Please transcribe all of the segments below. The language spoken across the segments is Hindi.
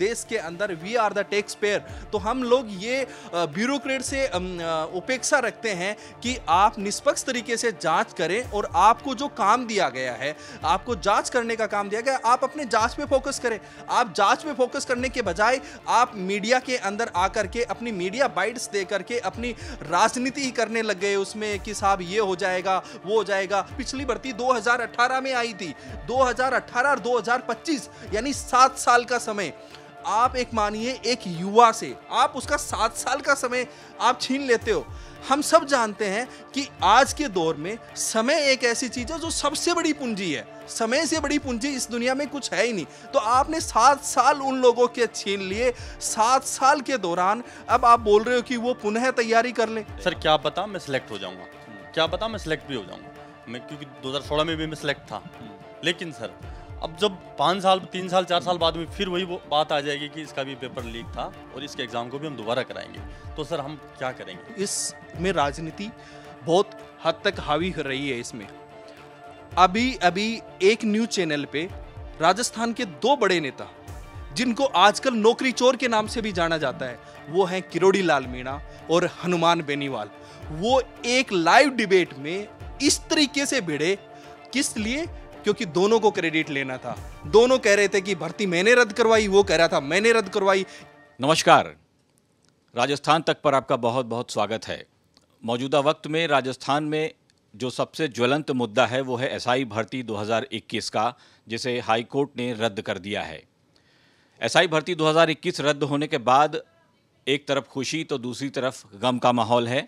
देश के अंदर we are the tax payer. तो हम लोग ये ब्यूरोक्रेट से उपेक्षा रखते हैं कि आप निष्पक्ष तरीके से जांच करें और आपको जो काम दिया गया है, आपको जांच करने का काम दिया गया, आप अपने जांच पे फोकस करें। आप जांच पे फोकस करने के बजाय आप मीडिया के अंदर आकर के अपनी मीडिया बाइट्स दे करके अपनी राजनीति ही करने लग गए उसमें कि साहब ये हो जाएगा वो हो जाएगा। पिछली भर्ती 2018 में आई थी, 2018 और 2025 यानी 7 साल का समय आप एक मानिए एक युवा से आप उसका 7 साल का समय आप छीन लेते हो। हम सब जानते हैं कि आज के दौर में समय एक ऐसी चीज है जो सबसे बड़ी पूंजी है। समय से बड़ी पूंजी इस दुनिया में कुछ है ही नहीं। तो आपने 7 साल उन लोगों के छीन लिए। 7 साल के दौरान अब आप बोल रहे हो कि वो पुनः तैयारी कर ले। सर क्या पता मैं सिलेक्ट हो जाऊंगा, क्या पता मैं सिलेक्ट भी हो जाऊंगा, मैं क्योंकि 2016 में भी मैं सिलेक्ट था। लेकिन सर अब जब 5 साल 3 साल 4 साल बाद में फिर वही वो बात आ जाएगी कि इसका भी पेपर लीक था और इसके एग्जाम को भी हम दोबारा कराएंगे, तो सर हम क्या करेंगे? इसमें राजनीति बहुत हद तक हावी हो रही है। इसमें अभी एक न्यूज चैनल पे राजस्थान के 2 बड़े नेता जिनको आजकल नौकरी चोर के नाम से भी जाना जाता है, वो हैं किरोड़ी लाल मीणा और हनुमान बेनीवाल। वो एक लाइव डिबेट में इस तरीके से भिड़े, किस लिए? क्योंकि दोनों को क्रेडिट लेना था। दोनों कह रहे थे कि भर्ती मैंने रद्द करवाई, वो कह रहा था मैंने रद्द करवाई। नमस्कार, राजस्थान तक पर आपका बहुत बहुत स्वागत है। मौजूदा वक्त में राजस्थान में जो सबसे ज्वलंत मुद्दा है वो है एसआई भर्ती 2021 का, जिसे हाई कोर्ट ने रद्द कर दिया है। एसआई भर्ती 2021 रद्द होने के बाद एक तरफ खुशी तो दूसरी तरफ गम का माहौल है।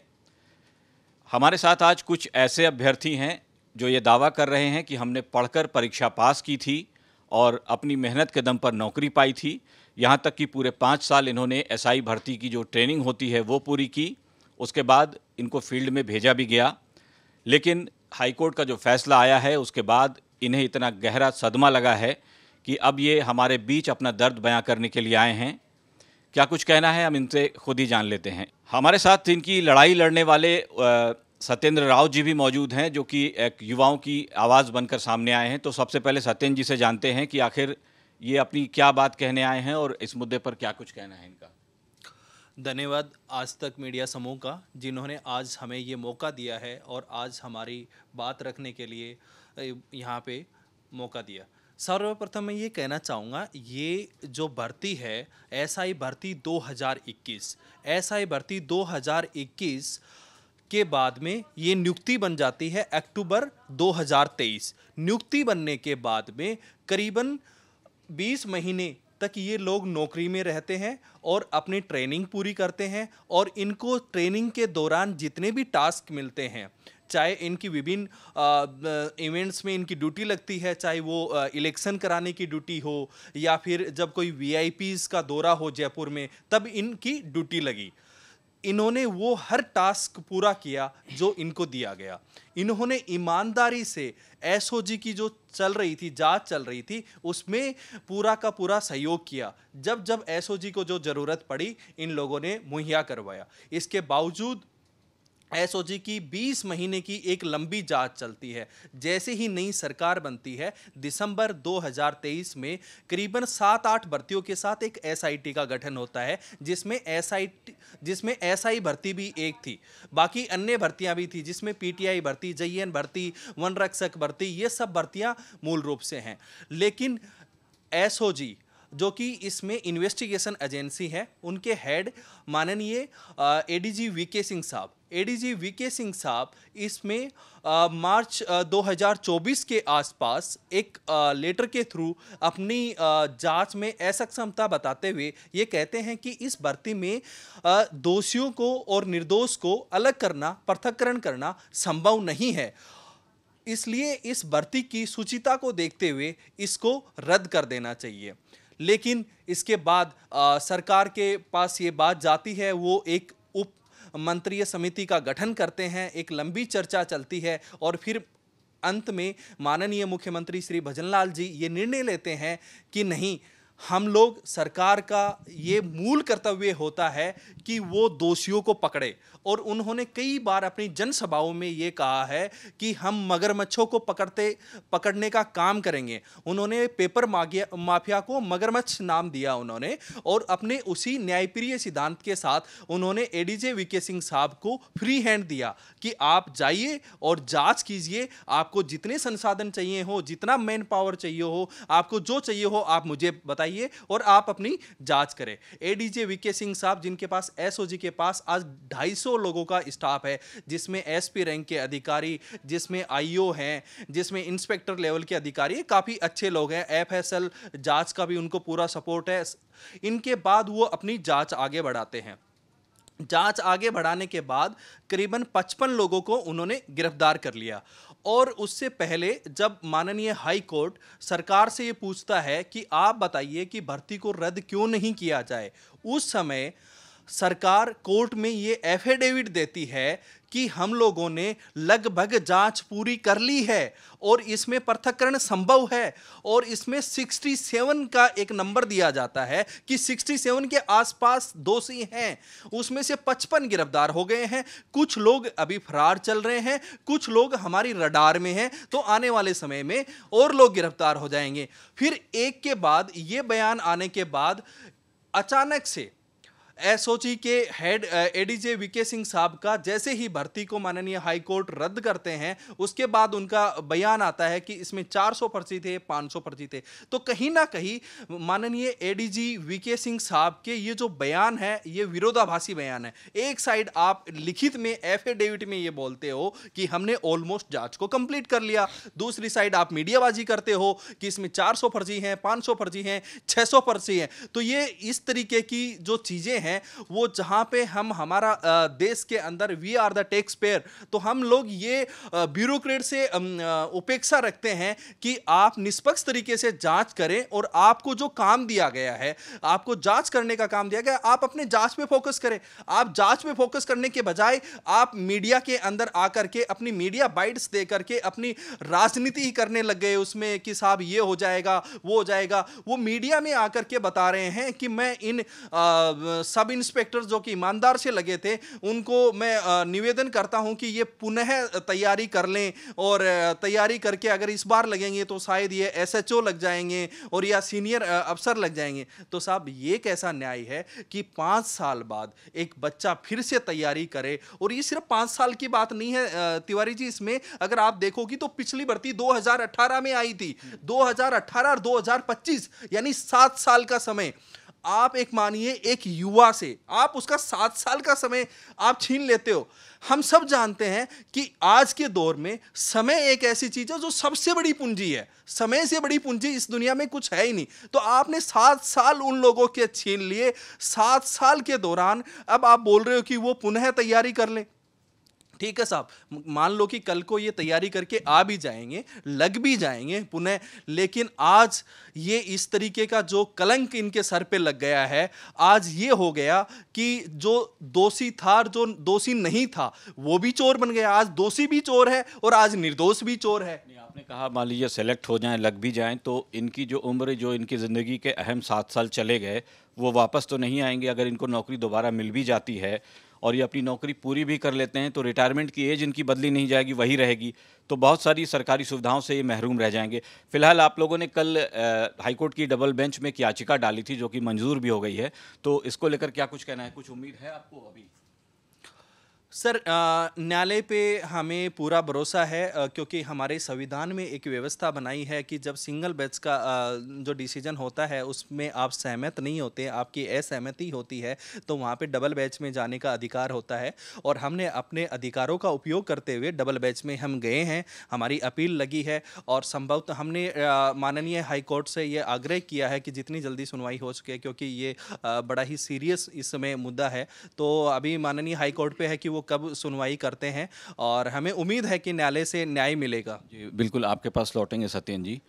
हमारे साथ आज कुछ ऐसे अभ्यर्थी हैं जो ये दावा कर रहे हैं कि हमने पढ़कर परीक्षा पास की थी और अपनी मेहनत के दम पर नौकरी पाई थी। यहाँ तक कि पूरे 5 साल इन्होंने एसआई भर्ती की जो ट्रेनिंग होती है वो पूरी की। उसके बाद इनको फील्ड में भेजा भी गया, लेकिन हाईकोर्ट का जो फैसला आया है उसके बाद इन्हें इतना गहरा सदमा लगा है कि अब ये हमारे बीच अपना दर्द बयां करने के लिए आए हैं। क्या कुछ कहना है हम इनसे खुद ही जान लेते हैं। हमारे साथ इनकी लड़ाई लड़ने वाले सत्येंद्र राव जी भी मौजूद हैं, जो कि एक युवाओं की आवाज़ बनकर सामने आए हैं। तो सबसे पहले सत्येंद्र जी से जानते हैं कि आखिर ये अपनी क्या बात कहने आए हैं और इस मुद्दे पर क्या कुछ कहना है इनका। धन्यवाद आज तक मीडिया समूह का, जिन्होंने आज हमें ये मौका दिया है और आज हमारी बात रखने के लिए यहाँ पे मौका दिया। सर्वप्रथम मैं ये कहना चाहूँगा, ये जो भर्ती है एसआई भर्ती 2021, एसआई भर्ती 2021 के बाद में ये नियुक्ति बन जाती है अक्टूबर 2023। नियुक्ति बनने के बाद में करीबन 20 महीने तक ये लोग नौकरी में रहते हैं और अपनी ट्रेनिंग पूरी करते हैं। और इनको ट्रेनिंग के दौरान जितने भी टास्क मिलते हैं, चाहे इनकी विभिन्न इवेंट्स में इनकी ड्यूटी लगती है, चाहे वो इलेक्शन कराने की ड्यूटी हो या फिर जब कोई वीआईपीज़ का दौरा हो जयपुर में, तब इनकी ड्यूटी लगी। इन्होंने वो हर टास्क पूरा किया जो इनको दिया गया। इन्होंने ईमानदारी से एसओजी की जो चल रही थी, जांच चल रही थी, उसमें पूरा का पूरा सहयोग किया। जब जब एसओजी को जो ज़रूरत पड़ी इन लोगों ने मुहैया करवाया। इसके बावजूद एसओजी की 20 महीने की एक लंबी जांच चलती है। जैसे ही नई सरकार बनती है दिसंबर 2023 में करीबन 7-8 भर्तियों के साथ एक एसआईटी का गठन होता है, जिसमें एसआई भर्ती भी एक थी, बाकी अन्य भर्तियां भी थी, जिसमें पीटीआई भर्ती, जेईएन भर्ती, वन रक्षक भर्ती, ये सब भर्तियां मूल रूप से हैं। लेकिन एसओजी जो कि इसमें इन्वेस्टिगेशन एजेंसी है, उनके हेड माननीय एडीजी वीके सिंह साहब, एडीजी वीके सिंह साहब इसमें मार्च 2024 के आसपास एक लेटर के थ्रू अपनी जांच में असक्षमता बताते हुए ये कहते हैं कि इस भर्ती में दोषियों को और निर्दोष को अलग करना, पृथक्करण करना संभव नहीं है। इसलिए इस भर्ती की सूचिता को देखते हुए इसको रद्द कर देना चाहिए। लेकिन इसके बाद सरकार के पास ये बात जाती है, वो एक उप मंत्रीय समिति का गठन करते हैं, एक लंबी चर्चा चलती है और फिर अंत में माननीय मुख्यमंत्री श्री भजनलाल जी ये निर्णय लेते हैं कि नहीं, हम लोग, सरकार का ये मूल कर्तव्य होता है कि वो दोषियों को पकड़े। और उन्होंने कई बार अपनी जनसभाओं में ये कहा है कि हम मगरमच्छों को पकड़ने का काम करेंगे। उन्होंने पेपर माफिया को मगरमच्छ नाम दिया उन्होंने, और अपने उसी न्यायप्रिय सिद्धांत के साथ उन्होंने एडीजे वीके सिंह साहब को फ्री हैंड दिया कि आप जाइए और जांच कीजिए, आपको जितने संसाधन चाहिए हो, जितना मैन पावर चाहिए हो, आपको जो चाहिए हो आप मुझे बताइए और आप अपनी जांच करें। एडीजे वीके सिंह साहब, जिनके पास एसओजी के पास आज 250 लोगों का स्टाफ है, जिसमें एसपी रैंक के अधिकारी, जिसमें आईओ हैं, जिसमें इंस्पेक्टर लेवल के अधिकारी, काफी अच्छे लोग हैं। एफएसएल जांच का भी उनको पूरा सपोर्ट है। इनके बाद वो अपनी जांच आगे बढ़ाते हैं। जांच आगे बढ़ाने के बाद करीबन 55 लोगों को उन्होंने गिरफ्तार कर लिया। और उससे पहले जब माननीय हाई कोर्ट सरकार से ये पूछता है कि आप बताइए कि भर्ती को रद्द क्यों नहीं किया जाए, उस समय सरकार कोर्ट में ये एफिडेविट देती है कि हम लोगों ने लगभग जांच पूरी कर ली है और इसमें पृथक्करण संभव है। और इसमें 67 का एक नंबर दिया जाता है कि 67 के आसपास दोषी हैं, उसमें से 55 गिरफ्तार हो गए हैं, कुछ लोग अभी फरार चल रहे हैं, कुछ लोग हमारी रडार में हैं, तो आने वाले समय में और लोग गिरफ्तार हो जाएंगे। फिर एक के बाद ये बयान आने के बाद अचानक से एसओजी के हेड एडीजे वीके सिंह साहब का जैसे ही भर्ती को माननीय हाई कोर्ट रद्द करते हैं, उसके बाद उनका बयान आता है कि इसमें 400 फर्जी थे, 500 फर्जी थे। तो कहीं ना कहीं माननीय एडीजी वीके सिंह साहब के ये जो बयान है, ये विरोधाभासी बयान है। एक साइड आप लिखित में एफिडेविट में ये बोलते हो कि हमने ऑलमोस्ट जांच को कंप्लीट कर लिया, दूसरी साइड आप मीडियाबाजी करते हो कि इसमें 400 फर्जी हैं, 500 फर्जी हैं, 600 फर्जी हैं। तो ये इस तरीके की जो चीजें हैं, वो जहां पे हम हमारा देश के अंदर we are the tax payer, तो हम लोग ये ब्यूरोक्रेट से उपेक्षा रखते हैं कि आप निष्पक्ष तरीके से जांच करें और आपको जो काम दिया गया है, आपको जांच करने का काम दिया गया, आप अपने जांच पे फोकस करें। आप जांच पे फोकस करने के बजाय आप मीडिया के अंदर आकर के अपनी मीडिया बाइट्स दे करके अपनी राजनीति ही करने लग गए उसमें कि साहब ये हो जाएगा, वो हो जाएगा। वो मीडिया में आकर के बता रहे हैं कि मैं इन सब इंस्पेक्टर जो कि ईमानदार से लगे थे, उनको मैं निवेदन करता हूं कि ये पुनः तैयारी कर लें, और तैयारी करके अगर इस बार लगेंगे तो शायद ये एसएचओ लग जाएंगे और या सीनियर अफसर लग जाएंगे। तो साहब ये कैसा न्याय है कि 5 साल बाद एक बच्चा फिर से तैयारी करे। और ये सिर्फ 5 साल की बात नहीं है तिवारी जी, इसमें अगर आप देखोगी तो पिछली भर्ती 2018 में आई थी, 2018 और 2025 यानी 7 साल का समय। आप एक मानिए एक युवा से आप उसका 7 साल का समय आप छीन लेते हो। हम सब जानते हैं कि आज के दौर में समय एक ऐसी चीज है जो सबसे बड़ी पूंजी है, समय से बड़ी पूंजी इस दुनिया में कुछ है ही नहीं। तो आपने 7 साल उन लोगों के छीन लिए। 7 साल के दौरान अब आप बोल रहे हो कि वो पुनः तैयारी कर लें। ठीक है साहब, मान लो कि कल को ये तैयारी करके आ भी जाएंगे, लग भी जाएंगे पुनः, लेकिन आज ये इस तरीके का जो कलंक इनके सर पे लग गया है, आज ये हो गया कि जो दोषी था और जो दोषी नहीं था वो भी चोर बन गया। आज दोषी भी चोर है और आज निर्दोष भी चोर है। आपने कहा मान लीजिए सेलेक्ट हो जाएं, लग भी जाएं, तो इनकी जो उम्र, जो इनकी ज़िंदगी के अहम 7 साल चले गए, वो वापस तो नहीं आएंगे। अगर इनको नौकरी दोबारा मिल भी जाती है और ये अपनी नौकरी पूरी भी कर लेते हैं, तो रिटायरमेंट की एज इनकी बदली नहीं जाएगी, वही रहेगी। तो बहुत सारी सरकारी सुविधाओं से ये महरूम रह जाएंगे। फिलहाल आप लोगों ने कल हाईकोर्ट की डबल बेंच में एक याचिका डाली थी जो कि मंजूर भी हो गई है, तो इसको लेकर क्या कुछ कहना है? कुछ उम्मीद है आपको अभी? सर, न्यायालय पे हमें पूरा भरोसा है, क्योंकि हमारे संविधान में एक व्यवस्था बनाई है कि जब सिंगल बेंच का जो डिसीजन होता है उसमें आप सहमत नहीं होते, आपकी असहमति होती है, तो वहाँ पे डबल बेंच में जाने का अधिकार होता है। और हमने अपने अधिकारों का उपयोग करते हुए डबल बेंच में हम गए हैं, हमारी अपील लगी है और संभवतः हमने माननीय हाई कोर्ट से ये आग्रह किया है कि जितनी जल्दी सुनवाई हो सके, क्योंकि ये बड़ा ही सीरियस इस समय मुद्दा है। तो अभी माननीय हाई कोर्ट पे है कि वो कब सुनवाई करते हैं, और हमें उम्मीद है कि न्यायालय से न्याय मिलेगा। जी बिल्कुल, आपके पास लौटेंगे सत्येंद्र जी।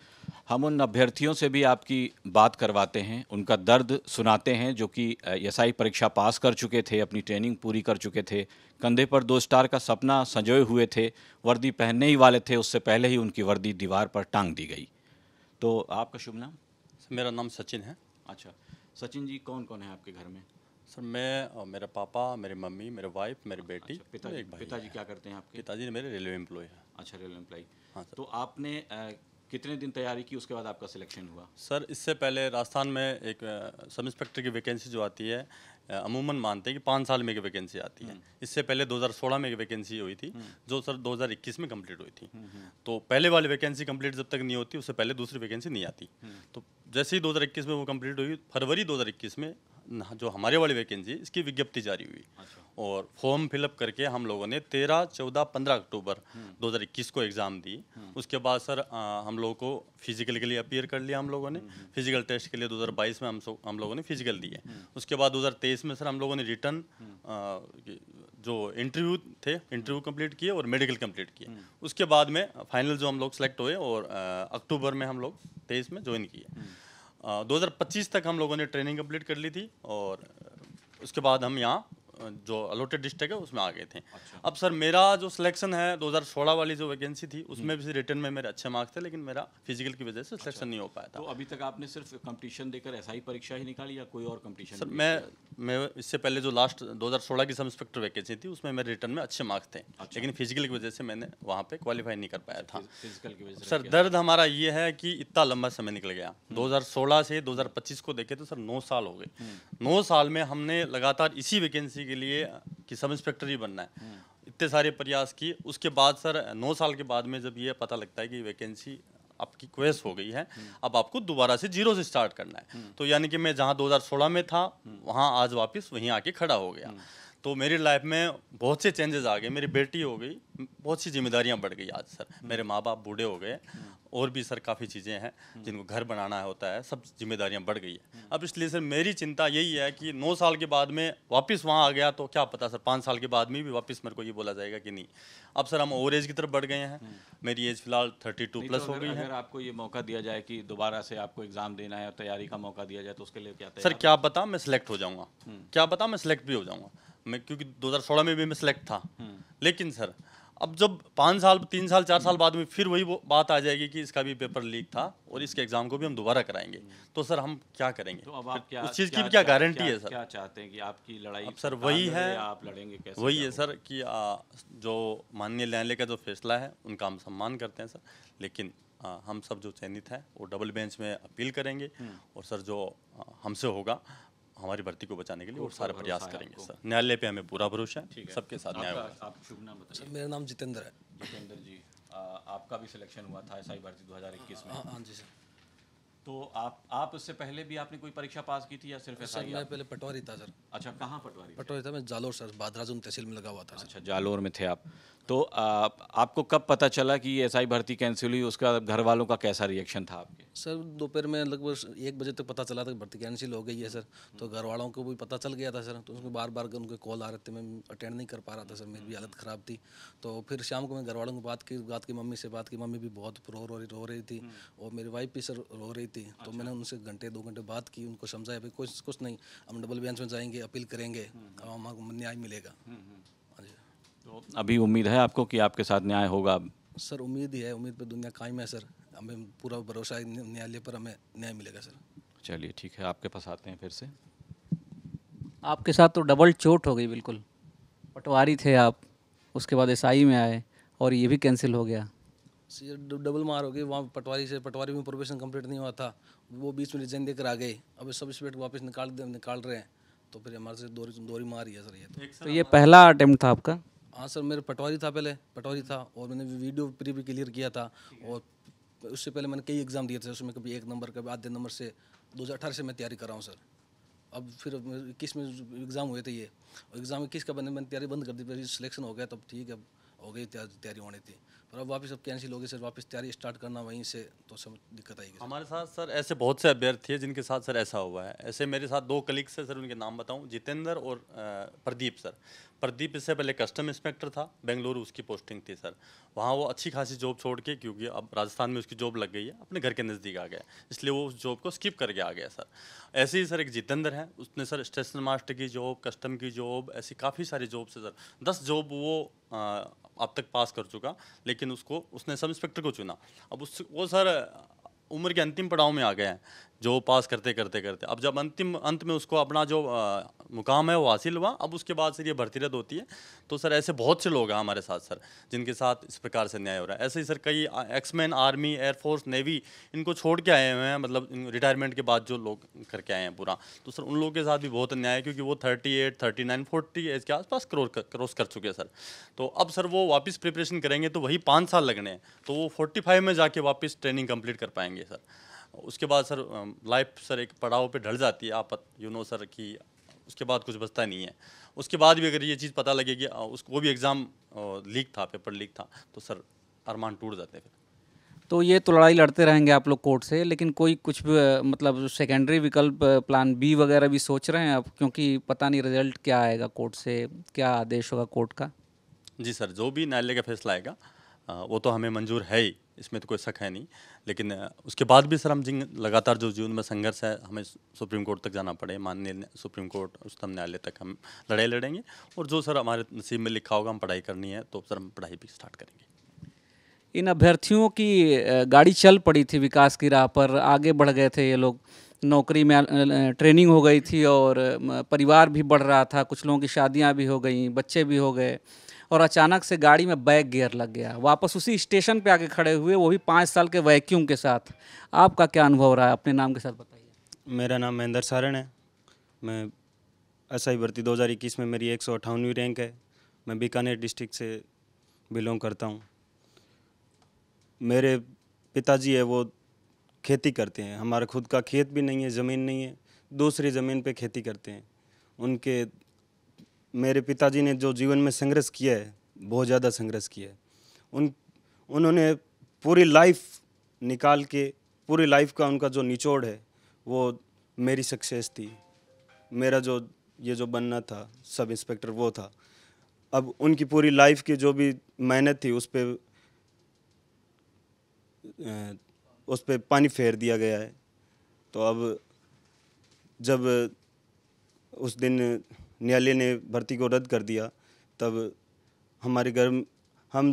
हम उन अभ्यर्थियों से भी आपकी बात करवाते हैं, उनका दर्द सुनाते हैं, जो कि एसआई परीक्षा पास कर चुके थे, अपनी ट्रेनिंग पूरी कर चुके थे, कंधे पर 2 स्टार का सपना संजोए हुए थे, वर्दी पहनने ही वाले थे, उससे पहले ही उनकी वर्दी दीवार पर टांग दी गई। तो आपका शुभ नाम? मेरा नाम सचिन है। अच्छा, सचिन जी कौन कौन है आपके घर में? सर मैं और मेरा पापा, मेरी मम्मी, मेरे वाइफ, मेरी बेटी अच्छा, और पिताजी एक भाई पिताजी है। क्या करते हैं आपके? पिताजी ने मेरे रेलवे एम्प्लॉय है। अच्छा, रेलवे एम्प्लॉई। हाँ सर। तो आपने कितने दिन तैयारी की, उसके बाद आपका सिलेक्शन हुआ? सर इससे पहले राजस्थान में एक सब इंस्पेक्टर की वैकेंसी जो आती है, अमूमन मानते हैं कि 5 साल में एक वैकेंसी आती है। इससे पहले 2016 में एक वैकेंसी हुई थी, जो सर 2021 में कंप्लीट हुई थी। तो पहले वाली वैकेंसी कंप्लीट जब तक नहीं होती, उससे पहले दूसरी वैकेंसी नहीं आती। तो जैसे ही 2021 में वो कंप्लीट हुई, फरवरी 2021 में जो हमारे वाली वैकेंसी है, इसकी विज्ञप्ति जारी हुई। अच्छा। और फॉर्म फिलअप करके हम लोगों ने 13, 14, 15 अक्टूबर 2021 को एग्ज़ाम दी। उसके बाद सर हम लोगों को फिजिकल के लिए अपीयर कर लिया हम लोगों ने। फिजिकल टेस्ट के लिए 2022 में हम लोगों ने फिजिकल दिए। उसके बाद 2023 में सर हम लोगों ने रिटर्न जो इंटरव्यू थे, इंटरव्यू कंप्लीट किए और मेडिकल कंप्लीट किए। उसके बाद में फाइनल जो हम लोग सेलेक्ट हुए और अक्टूबर में हम लोग 23 में ज्वाइन किए। 2025 तक हम लोगों ने ट्रेनिंग कंप्लीट कर ली थी और उसके बाद हम यहाँ जो अलॉटेड डिस्ट्रिक्ट है उसमें आ गए थे। अच्छा। अब सर मेरा जो सिलेक्शन है 2016 वाली जो वैकेंसी थी, उसमें भी रिटर्न में मेरे अच्छे मार्क्स थे, लेकिन मेरा फिजिकल की वजह से सिलेक्शन नहीं हो पाया तो था। अभी तक आपने सिर्फ कंपटीशन देकर एसआई परीक्षा ही निकाली या कोई और कंपटीशन? सर मैं इससे पहले जो लास्ट 2016 की सब इंस्पेक्टर वैकेंसी थी, उसमें मेरे रिटर्न में अच्छे मार्क्स थे। लेकिन फिजिकल की वजह से मैंने वहाँ पे क्वालिफाई नहीं कर पाया था। फिजिकल की वजह से? सर दर्द हमारा ये है कि इतना लंबा समय निकल गया। 2016 से 2025 को देखे तो सर 9 साल हो गए। 9 साल में हमने लगातार इसी वैकेंसी के लिए कि सब इंस्पेक्टर ही बनना है, इतने सारे प्रयास किए। उसके बाद सर 9 साल के बाद में जब ये पता लगता है कि वैकेंसी आपकी क्वेस हो गई है, अब आपको दोबारा से जीरो से स्टार्ट करना है, तो यानी कि मैं जहाँ 2016 में था वहाँ आज वापस वहीं आके खड़ा हो गया। तो मेरी लाइफ में बहुत से चेंजेस आ गए। मेरी बेटी हो गई, बहुत सी जिम्मेदारियां बढ़ गई आज सर। मेरे माँ बाप बूढ़े हो गए, और भी सर काफ़ी चीज़ें हैं जिनको घर बनाना होता है, सब जिम्मेदारियां बढ़ गई है। अब इसलिए सर मेरी चिंता यही है कि 9 साल के बाद में वापस वहाँ आ गया तो क्या पता सर 5 साल के बाद में भी वापस मेरे को ये बोला जाएगा कि नहीं। अब सर हम ओवर एज की तरफ बढ़ गए हैं। मेरी एज फिलहाल 32 प्लस हो गई है। अगर आपको ये मौका दिया जाए कि दोबारा से आपको एग्जाम देना है और तैयारी का मौका दिया जाए तो उसके लिए क्या सर तैयार? क्या पता मैं सिलेक्ट हो जाऊंगा, क्या पता मैं सिलेक्ट भी हो जाऊंगा। मैं क्योंकि 2016 में भी मैं सिलेक्ट था, लेकिन सर अब जब 5 साल 3 साल 4 साल बाद में फिर वही वो बात आ जाएगी कि इसका भी पेपर लीक था और इसके एग्जाम को भी हम दोबारा कराएंगे, तो सर हम क्या करेंगे? तो अब आप क्या, उस चीज़ की भी क्या गारंटी है सर? क्या चाहते हैं कि आपकी लड़ाई अब सर सरकार वही लड़े है, या आप लड़ेंगे कैसे? वही क्या है सर कि जो माननीय न्यायालय का जो फैसला है उनका हम सम्मान करते हैं सर, लेकिन हम सब जो चयनित है वो डबल बेंच में अपील करेंगे और सर जो हमसे होगा हमारी भर्ती को बचाने के लिए और सारे प्रयास करेंगे सर। न्यायालय पे हमें पूरा भरोसा है, सबके साथ न्याय होगा। आप शुभ नाम बताइए। मेरा नाम जितेंद्र है। जितेंद्र जी, आपका भी सिलेक्शन हुआ था एसआई भर्ती 2021 में। हाँ जी सर। तो आप उससे पहले भी आपने कोई परीक्षा पास की थी या सिर्फ सर एसआई? मैं पहले पटवारी था सर। अच्छा, कहाँ पटवारी? पटवारी था मैं जालोर सर, बादराजुन तहसील में लगा हुआ था सर। अच्छा, जालोर में थे आप। तो आपको कब पता चला कि एसआई भर्ती कैंसिल हुई? उसका घर वालों का कैसा रिएक्शन था आपके? सर दोपहर में लगभग 1 बजे तक पता चला था कि भर्ती कैंसिल हो गई है सर। तो घर वालों को भी पता चल गया था सर, तो उसमें बार बार उनके कॉल आ रहे थे, मैं अटेंड नहीं कर पा रहा था सर, मेरी भी हालत ख़राब थी। तो फिर शाम को मैं घर वालों को बात की मम्मी से बात की। मम्मी भी बहुत रो रही थी और मेरी वाइफ भी सर रो रही थी। तो मैंने उनसे घंटे 2 घंटे बात की, उनको समझाया भाई कुछ नहीं, हम डबल बेंच में जाएंगे, अपील करेंगे, हमको न्याय मिलेगा। हाँ जी। तो अभी उम्मीद है आपको कि आपके साथ न्याय होगा? सर उम्मीद ही है, उम्मीद पे दुनिया कायम है सर। हमें पूरा भरोसा है न्यायालय पर, हमें न्याय मिलेगा सर। चलिए ठीक है, आपके पास आते हैं फिर से। आपके साथ तो डबल चोट हो गई बिल्कुल। पटवारी थे आप, उसके बाद एसआई में आए और ये भी कैंसिल हो गया। सर डबल मार हो गई वहाँ पटवारी में प्रोबेशन कंप्लीट नहीं हुआ था, वो बीच में रिजाइन देकर आ गए। अब सब इंस्पेक्टर वापस निकाल रहे हैं, तो फिर हमारे से दोहरी मार ही है सर ये तो ये पहला अटेम्प्ट था आपका? हाँ सर, मेरे पटवारी था और मैंने वीडियो प्री भी क्लियर किया था। और उससे पहले मैंने कई एग्ज़ाम दिए थे, उसमें कभी 1 नंबर कभी आधे नंबर से। 2018 से मैं तैयारी कर रहा हूँ सर। अब फिर 21 में एग्ज़ाम हुए थे, ये एग्ज़ाम 21 का मैंने तैयारी बंद कर दी। फिर सिलेक्शन हो गया तब ठीक है, हो गई तैयारी होनी थी, पर अब वापस कैंसिल हो गई सर। वापस तैयारी स्टार्ट करना वहीं से, तो सब दिक्कत आएगी। हमारे साथ सर ऐसे बहुत से अभ्यर्थी हैं जिनके साथ सर ऐसा हुआ है। ऐसे मेरे साथ 2 कलीग्स हैं सर, उनके नाम बताऊं, जितेंद्र और प्रदीप सर। प्रदीप इससे पहले कस्टम इंस्पेक्टर था, बेंगलुरु उसकी पोस्टिंग थी सर। वहाँ वो अच्छी खासी जॉब छोड़ के, क्योंकि अब राजस्थान में उसकी जॉब लग गई है, अपने घर के नज़दीक आ गया, इसलिए वो उस जॉब को स्किप करके आ गया सर। ऐसे ही सर एक जितेंद्र है, उसने सर स्टेशन मास्टर की जॉब, कस्टम की जॉब, ऐसी काफ़ी सारी जॉब से सर 10 जॉब वो अब तक पास कर चुका, लेकिन उसने सब इंस्पेक्टर को चुना। अब वो सर उम्र के अंतिम पड़ाव में आ गए हैं, जो पास करते करते करते अब जब अंत में उसको अपना जो मुकाम है वो हासिल हुआ, अब उसके बाद सर ये भर्ती रद्द होती है। तो सर ऐसे बहुत से लोग हैं हमारे साथ सर, जिनके साथ इस प्रकार से न्याय हो रहा है। ऐसे ही सर कई एक्समैन, आर्मी, एयरफोर्स, नेवी इनको छोड़ के आए हुए हैं, मतलब रिटायरमेंट के बाद जो लोग करके आए हैं पूरा, तो सर उन लोगों के साथ भी बहुत अन्याय है, क्योंकि वो 38, 39, 40 एज के आसपास क्रॉस कर चुके हैं सर। तो अब सर वो वापस प्रिपरेशन करेंगे तो वही 5 साल लगने हैं, तो वो 45 में जाके वापस ट्रेनिंग कंप्लीट कर पाएंगे सर। उसके बाद सर लाइफ सर एक पड़ाव पे ढल जाती है, आप सर कि उसके बाद कुछ बचता नहीं है। उसके बाद भी अगर ये चीज़ पता लगे कि उसको भी एग्ज़ाम लीक था, पेपर लीक था, तो सर अरमान टूट जाते हैं फिर। तो ये तो लड़ाई लड़ते रहेंगे आप लोग कोर्ट से, लेकिन कोई कुछ भी, मतलब सेकेंडरी विकल्प, प्लान बी वगैरह भी सोच रहे हैं आप? क्योंकि पता नहीं रिजल्ट क्या आएगा कोर्ट से, क्या आदेश होगा कोर्ट का। जी सर, जो भी न्यायालय का फैसला आएगा वो तो हमें मंजूर है ही, इसमें तो कोई शक है नहीं। लेकिन उसके बाद भी सर हम लगातार जो जीवन में संघर्ष है, हमें सुप्रीम कोर्ट तक जाना पड़े, माननीय सुप्रीम कोर्ट, उच्चतम न्यायालय तक हम लड़ाई लड़ेंगे। और जो सर हमारे नसीब में लिखा होगा, हम पढ़ाई करनी है तो सर हम पढ़ाई भी स्टार्ट करेंगे। इन अभ्यर्थियों की गाड़ी चल पड़ी थी विकास की राह पर, आगे बढ़ गए थे ये लोग, नौकरी में ट्रेनिंग हो गई थी और परिवार भी बढ़ रहा था, कुछ लोगों की शादियां भी हो गई, बच्चे भी हो गए, और अचानक से गाड़ी में बैक गियर लग गया, वापस उसी स्टेशन पे आके खड़े हुए, वो भी 5 साल के वैक्यूम के साथ। आपका क्या अनुभव रहा है? अपने नाम के साथ बताइए। मेरा नाम महेंद्र सारण है। मैं एसआई भर्ती 2021 में मेरी 158वीं रैंक है। मैं बीकानेर डिस्ट्रिक्ट से बिलोंग करता हूँ। मेरे पिताजी है वो खेती करते हैं। हमारा खुद का खेत भी नहीं है, ज़मीन नहीं है, दूसरी ज़मीन पे खेती करते हैं। मेरे पिताजी ने जो जीवन में संघर्ष किया है, बहुत ज़्यादा संघर्ष किया है। उन्होंने पूरी लाइफ निकाल के, पूरी लाइफ का उनका जो निचोड़ है वो मेरी सक्सेस थी। मेरा जो ये जो बनना था सब इंस्पेक्टर वो था। अब उनकी पूरी लाइफ की जो भी मेहनत थी उस पे पानी फेर दिया गया है। तो अब जब उस दिन न्यायालय ने भर्ती को रद्द कर दिया, तब हमारे घर हम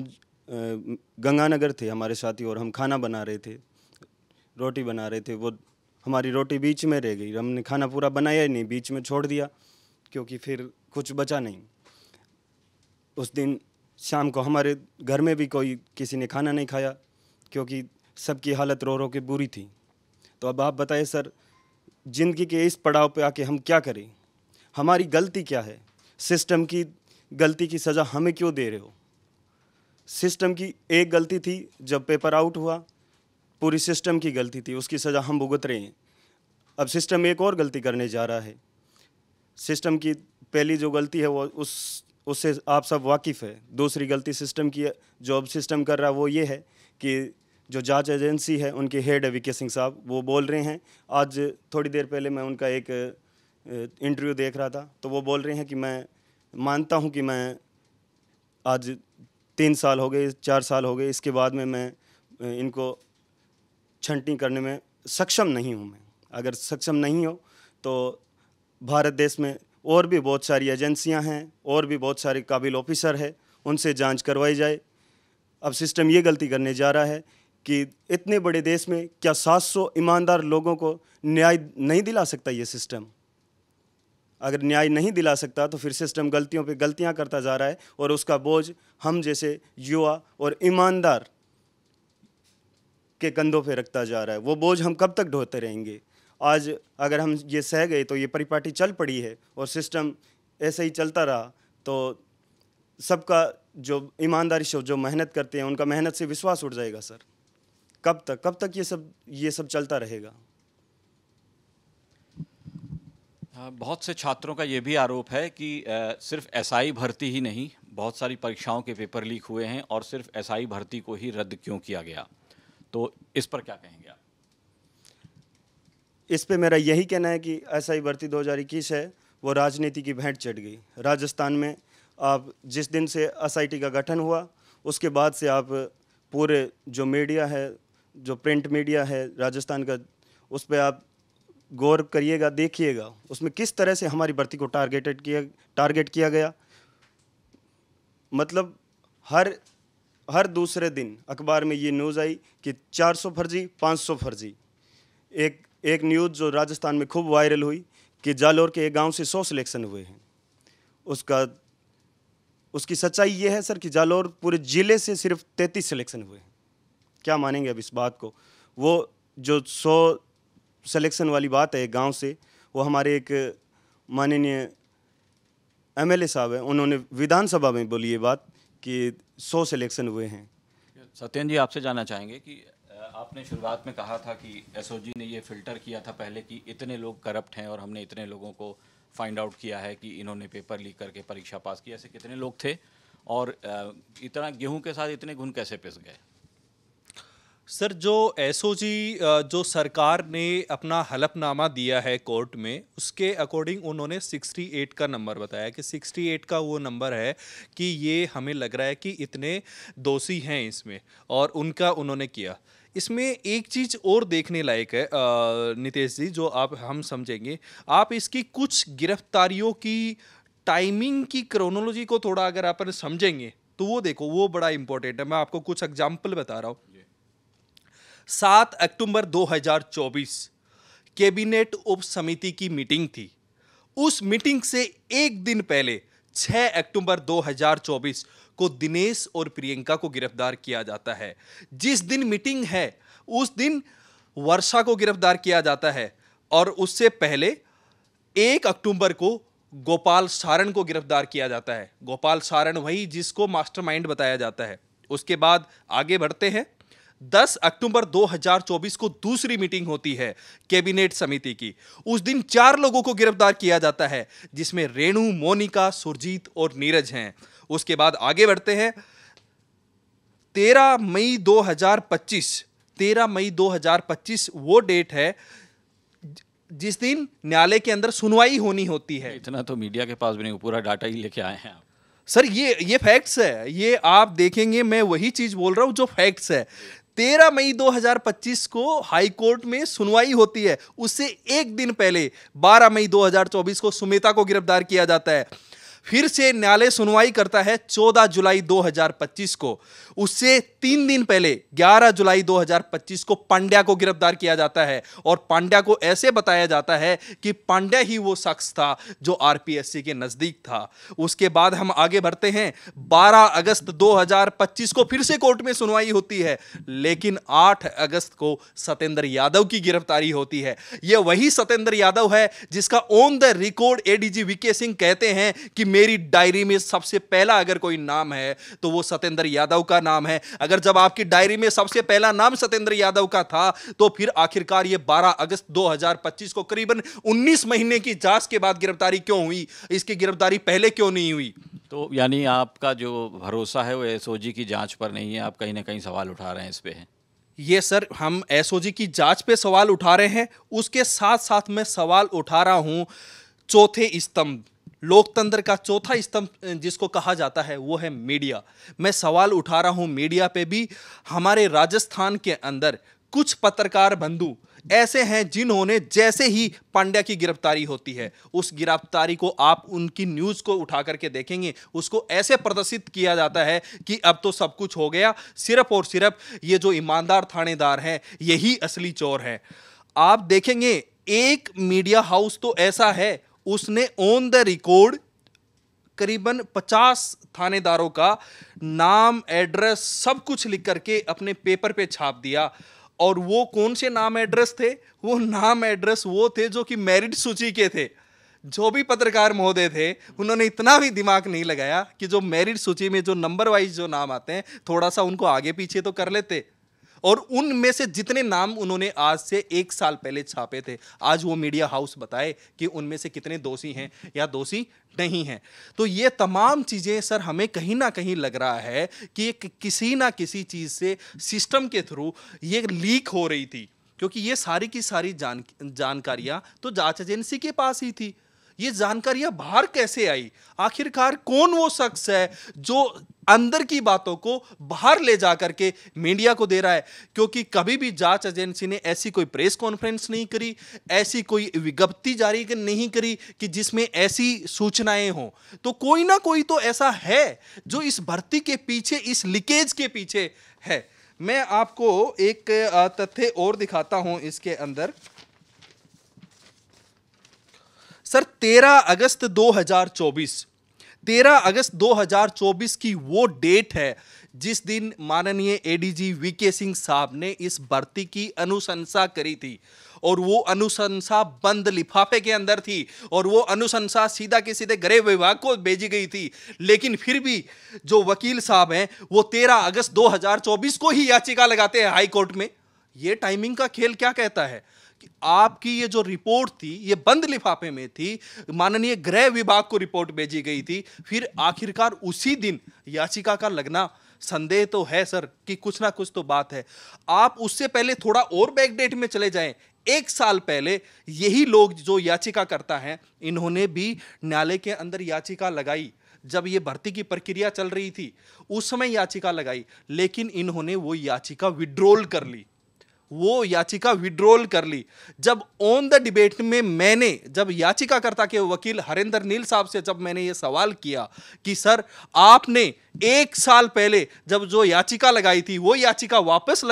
गंगानगर थे हमारे साथी, और हम खाना बना रहे थे, रोटी बना रहे थे। वो हमारी रोटी बीच में रह गई, हमने खाना पूरा बनाया ही नहीं, बीच में छोड़ दिया, क्योंकि फिर कुछ बचा नहीं। उस दिन शाम को हमारे घर में भी किसी ने खाना नहीं खाया, क्योंकि सबकी हालत रो रो के बुरी थी। तो अब आप बताइए सर, ज़िंदगी के इस पड़ाव पे आके हम क्या करें? हमारी गलती क्या है? सिस्टम की गलती की सज़ा हमें क्यों दे रहे हो? सिस्टम की एक गलती थी जब पेपर आउट हुआ, पूरी सिस्टम की गलती थी, उसकी सज़ा हम भुगत रहे हैं। अब सिस्टम एक और गलती करने जा रहा है। सिस्टम की पहली जो गलती है वो उससे आप सब वाकिफ़ है। दूसरी गलती सिस्टम की जो अब सिस्टम कर रहा है वो ये है कि जो जांच एजेंसी है, उनके हेड है वीके सिंह साहब, वो बोल रहे हैं, आज थोड़ी देर पहले मैं उनका एक इंटरव्यू देख रहा था, तो वो बोल रहे हैं कि मैं मानता हूं कि मैं आज 3 साल हो गए, 4 साल हो गए, इसके बाद में मैं इनको छंटनी करने में सक्षम नहीं हूं। मैं अगर सक्षम नहीं हो तो भारत देश में और भी बहुत सारी एजेंसियां हैं, और भी बहुत सारे काबिल ऑफिसर हैं, उनसे जांच करवाई जाए। अब सिस्टम ये गलती करने जा रहा है कि इतने बड़े देश में क्या 700 ईमानदार लोगों को न्याय नहीं दिला सकता ये सिस्टम? अगर न्याय नहीं दिला सकता तो फिर सिस्टम गलतियों पे गलतियां करता जा रहा है, और उसका बोझ हम जैसे युवा और ईमानदार के कंधों पे रखता जा रहा है। वो बोझ हम कब तक ढोते रहेंगे? आज अगर हम ये सह गए तो ये परिपाटी चल पड़ी है, और सिस्टम ऐसे ही चलता रहा तो सबका जो ईमानदारी से जो मेहनत करते हैं उनका मेहनत से विश्वास उठ जाएगा सर। कब तक ये सब चलता रहेगा? बहुत से छात्रों का ये भी आरोप है कि सिर्फ एसआई भर्ती ही नहीं, बहुत सारी परीक्षाओं के पेपर लीक हुए हैं, और सिर्फ एसआई भर्ती को ही रद्द क्यों किया गया? तो इस पर क्या कहेंगे आप? इस पे मेरा यही कहना है कि एसआई भर्ती 2021 है वो राजनीति की भेंट चढ़ गई। राजस्थान में आप जिस दिन से एसआईटी का गठन हुआ, उसके बाद से आप पूरे जो मीडिया है, जो प्रिंट मीडिया है राजस्थान का, उस पर आप गौर करिएगा, देखिएगा उसमें किस तरह से हमारी भर्ती को टारगेट किया गया। मतलब हर दूसरे दिन अखबार में ये न्यूज़ आई कि 400 फर्जी, 500 फर्जी। एक न्यूज़ जो राजस्थान में खूब वायरल हुई कि जालोर के एक गांव से 100 सिलेक्शन हुए हैं। उसकी सच्चाई ये है सर कि जालोर पूरे ज़िले से सिर्फ 33 सिलेक्शन हुए हैं। क्या मानेंगे अब इस बात को? वो जो 100 सिलेक्शन वाली बात है एक गांव से, वो हमारे एक माननीय एमएलए साहब हैं, उन्होंने विधानसभा में बोली ये बात कि 100 सिलेक्शन हुए हैं। सत्येंद्र जी, आपसे जानना चाहेंगे कि आपने शुरुआत में कहा था कि एसओजी ने ये फिल्टर किया था पहले कि इतने लोग करप्ट हैं और हमने इतने लोगों को फाइंड आउट किया है कि इन्होंने पेपर लीक करके परीक्षा पास की। ऐसे कितने लोग थे और इतना गेहूं के साथ इतने घुन कैसे पिस गए? सर, जो एसओजी जो सरकार ने अपना हलफनामा दिया है कोर्ट में, उसके अकॉर्डिंग उन्होंने 68 का नंबर बताया कि 68 का वो नंबर है कि ये हमें लग रहा है कि इतने दोषी हैं इसमें, और उनका उन्होंने किया। इसमें एक चीज़ और देखने लायक है नितेश जी, जो हम समझेंगे। आप इसकी कुछ गिरफ्तारियों की टाइमिंग की क्रोनोलॉजी को थोड़ा अगर आप समझेंगे तो वो देखो, वो बड़ा इंपॉर्टेंट है। मैं आपको कुछ एग्जाम्पल बता रहा हूँ। 7 अक्टूबर 2024 कैबिनेट उप समिति की मीटिंग थी। उस मीटिंग से एक दिन पहले 6 अक्टूबर 2024 को दिनेश और प्रियंका को गिरफ्तार किया जाता है। जिस दिन मीटिंग है उस दिन वर्षा को गिरफ्तार किया जाता है, और उससे पहले 1 अक्टूबर को गोपाल सारण को गिरफ्तार किया जाता है। गोपाल सारण वही जिसको मास्टरमाइंड बताया जाता है। उसके बाद आगे बढ़ते हैं। 10 अक्टूबर 2024 को दूसरी मीटिंग होती है कैबिनेट समिति की। उस दिन 4 लोगों को गिरफ्तार किया जाता है, जिसमें रेणु, मोनिका, सुरजीत और नीरज हैं। उसके बाद आगे बढ़ते हैं। 13 मई 2025 वो डेट है जिस दिन न्यायालय के अंदर सुनवाई होनी होती है। इतना तो मीडिया के पास भी नहीं, पूरा डाटा ही लेके आए हैं आप। सर, ये फैक्ट्स है, ये आप देखेंगे। मैं वही चीज बोल रहा हूं जो फैक्ट्स है। 13 मई 2025 को हाई कोर्ट में सुनवाई होती है। उससे एक दिन पहले 12 मई 2024 को सुमिता को गिरफ्तार किया जाता है। फिर से न्यायालय सुनवाई करता है 14 जुलाई 2025 को। उससे 3 दिन पहले 11 जुलाई 2025 को पांड्या को गिरफ्तार किया जाता है, और पांड्या को ऐसे बताया जाता है कि पांड्या ही वो शख्स था जो आरपीएससी के नजदीक था। उसके बाद हम आगे बढ़ते हैं। 12 अगस्त 2025 को फिर से कोर्ट में सुनवाई होती है, लेकिन 8 अगस्त को सत्येंद्र यादव की गिरफ्तारी होती है। यह वही सत्येंद्र यादव है जिसका on the record ADG VK Singh कहते हैं कि मेरी डायरी में सबसे पहला अगर कोई नाम है तो वो सत्येंद्र यादव का नाम है। अगर जब आपकी डायरी में सबसे पहला नाम सत्येंद्र यादव का था, तो फिर आखिरकार ये 12 अगस्त 2025 को करीबन 19 महीने की जांच के बाद गिरफ्तारी क्यों हुई? इसकी गिरफ्तारी पहले क्यों नहीं हुई? तो यानी आपका जो भरोसा है वो एसओजी की जांच पर नहीं है, आप कहीं ना कहीं सवाल उठा रहे हैं इस पे है? ये सर, हम एसओजी की जांच पे सवाल उठा रहे हैं। उसके साथ साथ मैं सवाल उठा रहा हूं चौथे स्तंभ, लोकतंत्र का चौथा स्तंभ जिसको कहा जाता है, वो है मीडिया। मैं सवाल उठा रहा हूं मीडिया पे भी। हमारे राजस्थान के अंदर कुछ पत्रकार बंधु ऐसे हैं जिन्होंने, जैसे ही पांड्या की गिरफ्तारी होती है, उस गिरफ्तारी को आप उनकी न्यूज़ को उठा करके देखेंगे, उसको ऐसे प्रदर्शित किया जाता है कि अब तो सब कुछ हो गया, सिर्फ और सिर्फ ये जो ईमानदार थानेदार हैं यही असली चोर है। आप देखेंगे एक मीडिया हाउस तो ऐसा है, उसने ऑन द रिकॉर्ड करीबन 50 थानेदारों का नाम, एड्रेस सब कुछ लिख करके अपने पेपर पे छाप दिया। और वो कौन से नाम एड्रेस थे? वो नाम एड्रेस वो थे जो कि मेरिट सूची के थे। जो भी पत्रकार महोदय थे, उन्होंने इतना भी दिमाग नहीं लगाया कि जो मेरिट सूची में जो नंबर वाइज जो नाम आते हैं, थोड़ा सा उनको आगे पीछे तो कर लेते। और उनमें से जितने नाम उन्होंने आज से 1 साल पहले छापे थे, आज वो मीडिया हाउस बताए कि उनमें से कितने दोषी हैं या दोषी नहीं हैं। तो ये तमाम चीज़ें सर, हमें कहीं ना कहीं लग रहा है कि ये किसी ना किसी चीज़ से, सिस्टम के थ्रू ये लीक हो रही थी, क्योंकि ये सारी की सारी जानकारियां तो जांच एजेंसी के पास ही थी। ये जानकारियां बाहर कैसे आई? आखिरकार कौन वो शख्स है जो अंदर की बातों को बाहर ले जा करके मीडिया को दे रहा है। क्योंकि कभी भी जांच एजेंसी ने ऐसी कोई प्रेस कॉन्फ्रेंस नहीं करी, ऐसी कोई विज्ञप्ति जारी नहीं करी कि जिसमें ऐसी सूचनाएं हों। तो कोई ना कोई तो ऐसा है जो इस भर्ती के पीछे, इस लीकेज के पीछे है। मैं आपको एक तथ्य और दिखाता हूं इसके अंदर। सर 13 अगस्त 2024 की वो डेट है जिस दिन माननीय एडीजी वीके सिंह साहब ने इस भर्ती की अनुशंसा करी थी, और वो अनुशंसा बंद लिफाफे के अंदर थी, और वो अनुशंसा सीधा के सीधे गृह विभाग को भेजी गई थी। लेकिन फिर भी जो वकील साहब हैं वो 13 अगस्त 2024 को ही याचिका लगाते हैं हाई कोर्ट में। ये टाइमिंग का खेल क्या कहता है कि आपकी ये जो रिपोर्ट थी ये बंद लिफाफे में थी, माननीय गृह विभाग को रिपोर्ट भेजी गई थी, फिर आखिरकार उसी दिन याचिका का लगना संदेह तो है सर कि कुछ ना कुछ तो बात है। आप उससे पहले थोड़ा और बैकडेट में चले जाएं। 1 साल पहले यही लोग जो याचिका करता है, इन्होंने भी न्यायालय के अंदर याचिका लगाई। जब ये भर्ती की प्रक्रिया चल रही थी उस समय याचिका लगाई, लेकिन इन्होंने वो याचिका विड्रॉल कर ली। जब ऑन द डिबेट में मैंने, जब याचिकाकर्ता के वकील हरेंद्र नील साहब से जब मैंने ये सवाल किया कि सर आपने 1 साल पहले जब जो याचिका लगाई थी वो याचिका वापस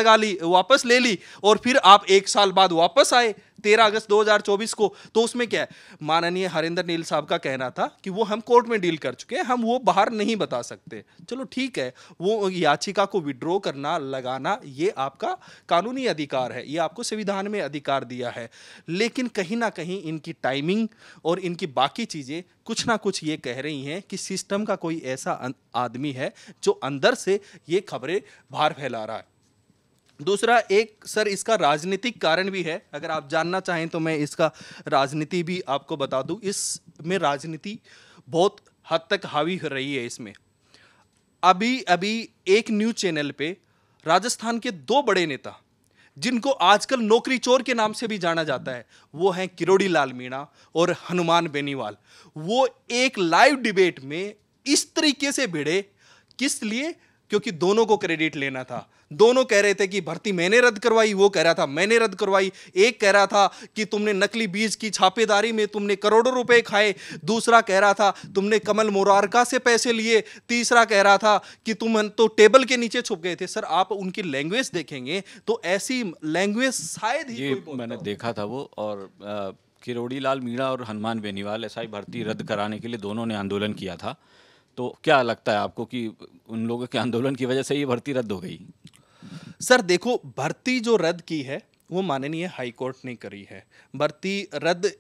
ले ली, और फिर आप 1 साल बाद वापस आए 13 अगस्त 2024 को, तो उसमें क्या है, माननीय हरेंद्र नील साहब का कहना था कि वो हम कोर्ट में डील कर चुके हैं, हम वो बाहर नहीं बता सकते। चलो ठीक है, वो याचिका को विड्रॉ करना, लगाना, ये आपका कानूनी अधिकार है, ये आपको संविधान में अधिकार दिया है। लेकिन कहीं ना कहीं इनकी टाइमिंग और इनकी बाकी चीजें कुछ ना कुछ ये कह रही हैं कि सिस्टम का कोई ऐसा आदमी है जो अंदर से ये खबरें बाहर फैला रहा है। दूसरा एक सर इसका राजनीतिक कारण भी है, अगर आप जानना चाहें तो मैं इसका राजनीति भी आपको बता दूं। इसमें राजनीति बहुत हद तक हावी हो रही है। इसमें अभी एक न्यूज चैनल पे राजस्थान के 2 बड़े नेता जिनको आजकल नौकरी चोर के नाम से भी जाना जाता है, वो हैं किरोड़ी लाल मीणा और हनुमान बेनीवाल। वो एक लाइव डिबेट में इस तरीके से भिड़े, किस लिए? क्योंकि दोनों को क्रेडिट लेना था। दोनों कह रहे थे कि भर्ती मैंने रद्द करवाई, वो कह रहा था मैंने रद्द करवाई। एक कह रहा था कि तुमने नकली बीज की छापेदारी में तुमने करोड़ों रुपए खाए, दूसरा कह रहा था तुमने कमल मोरारका से पैसे लिए, तीसरा कह रहा था कि तुम तो टेबल के नीचे छुप गए थे। सर आप उनकी लैंग्वेज देखेंगे तो ऐसी लैंग्वेज शायद ही कोई मैंने देखा था वो। और किरोड़ी लाल मीणा और हनुमान बेनीवाल एसआई भर्ती रद्द कराने के लिए दोनों ने आंदोलन किया था। तो क्या लगता है आपको कि उन लोगों के आंदोलन की वजह से ये भर्ती रद्द हो गई? सर देखो, भर्ती जो रद्द की है वो माननीय हाई कोर्ट ने करी है। भर्ती रद्द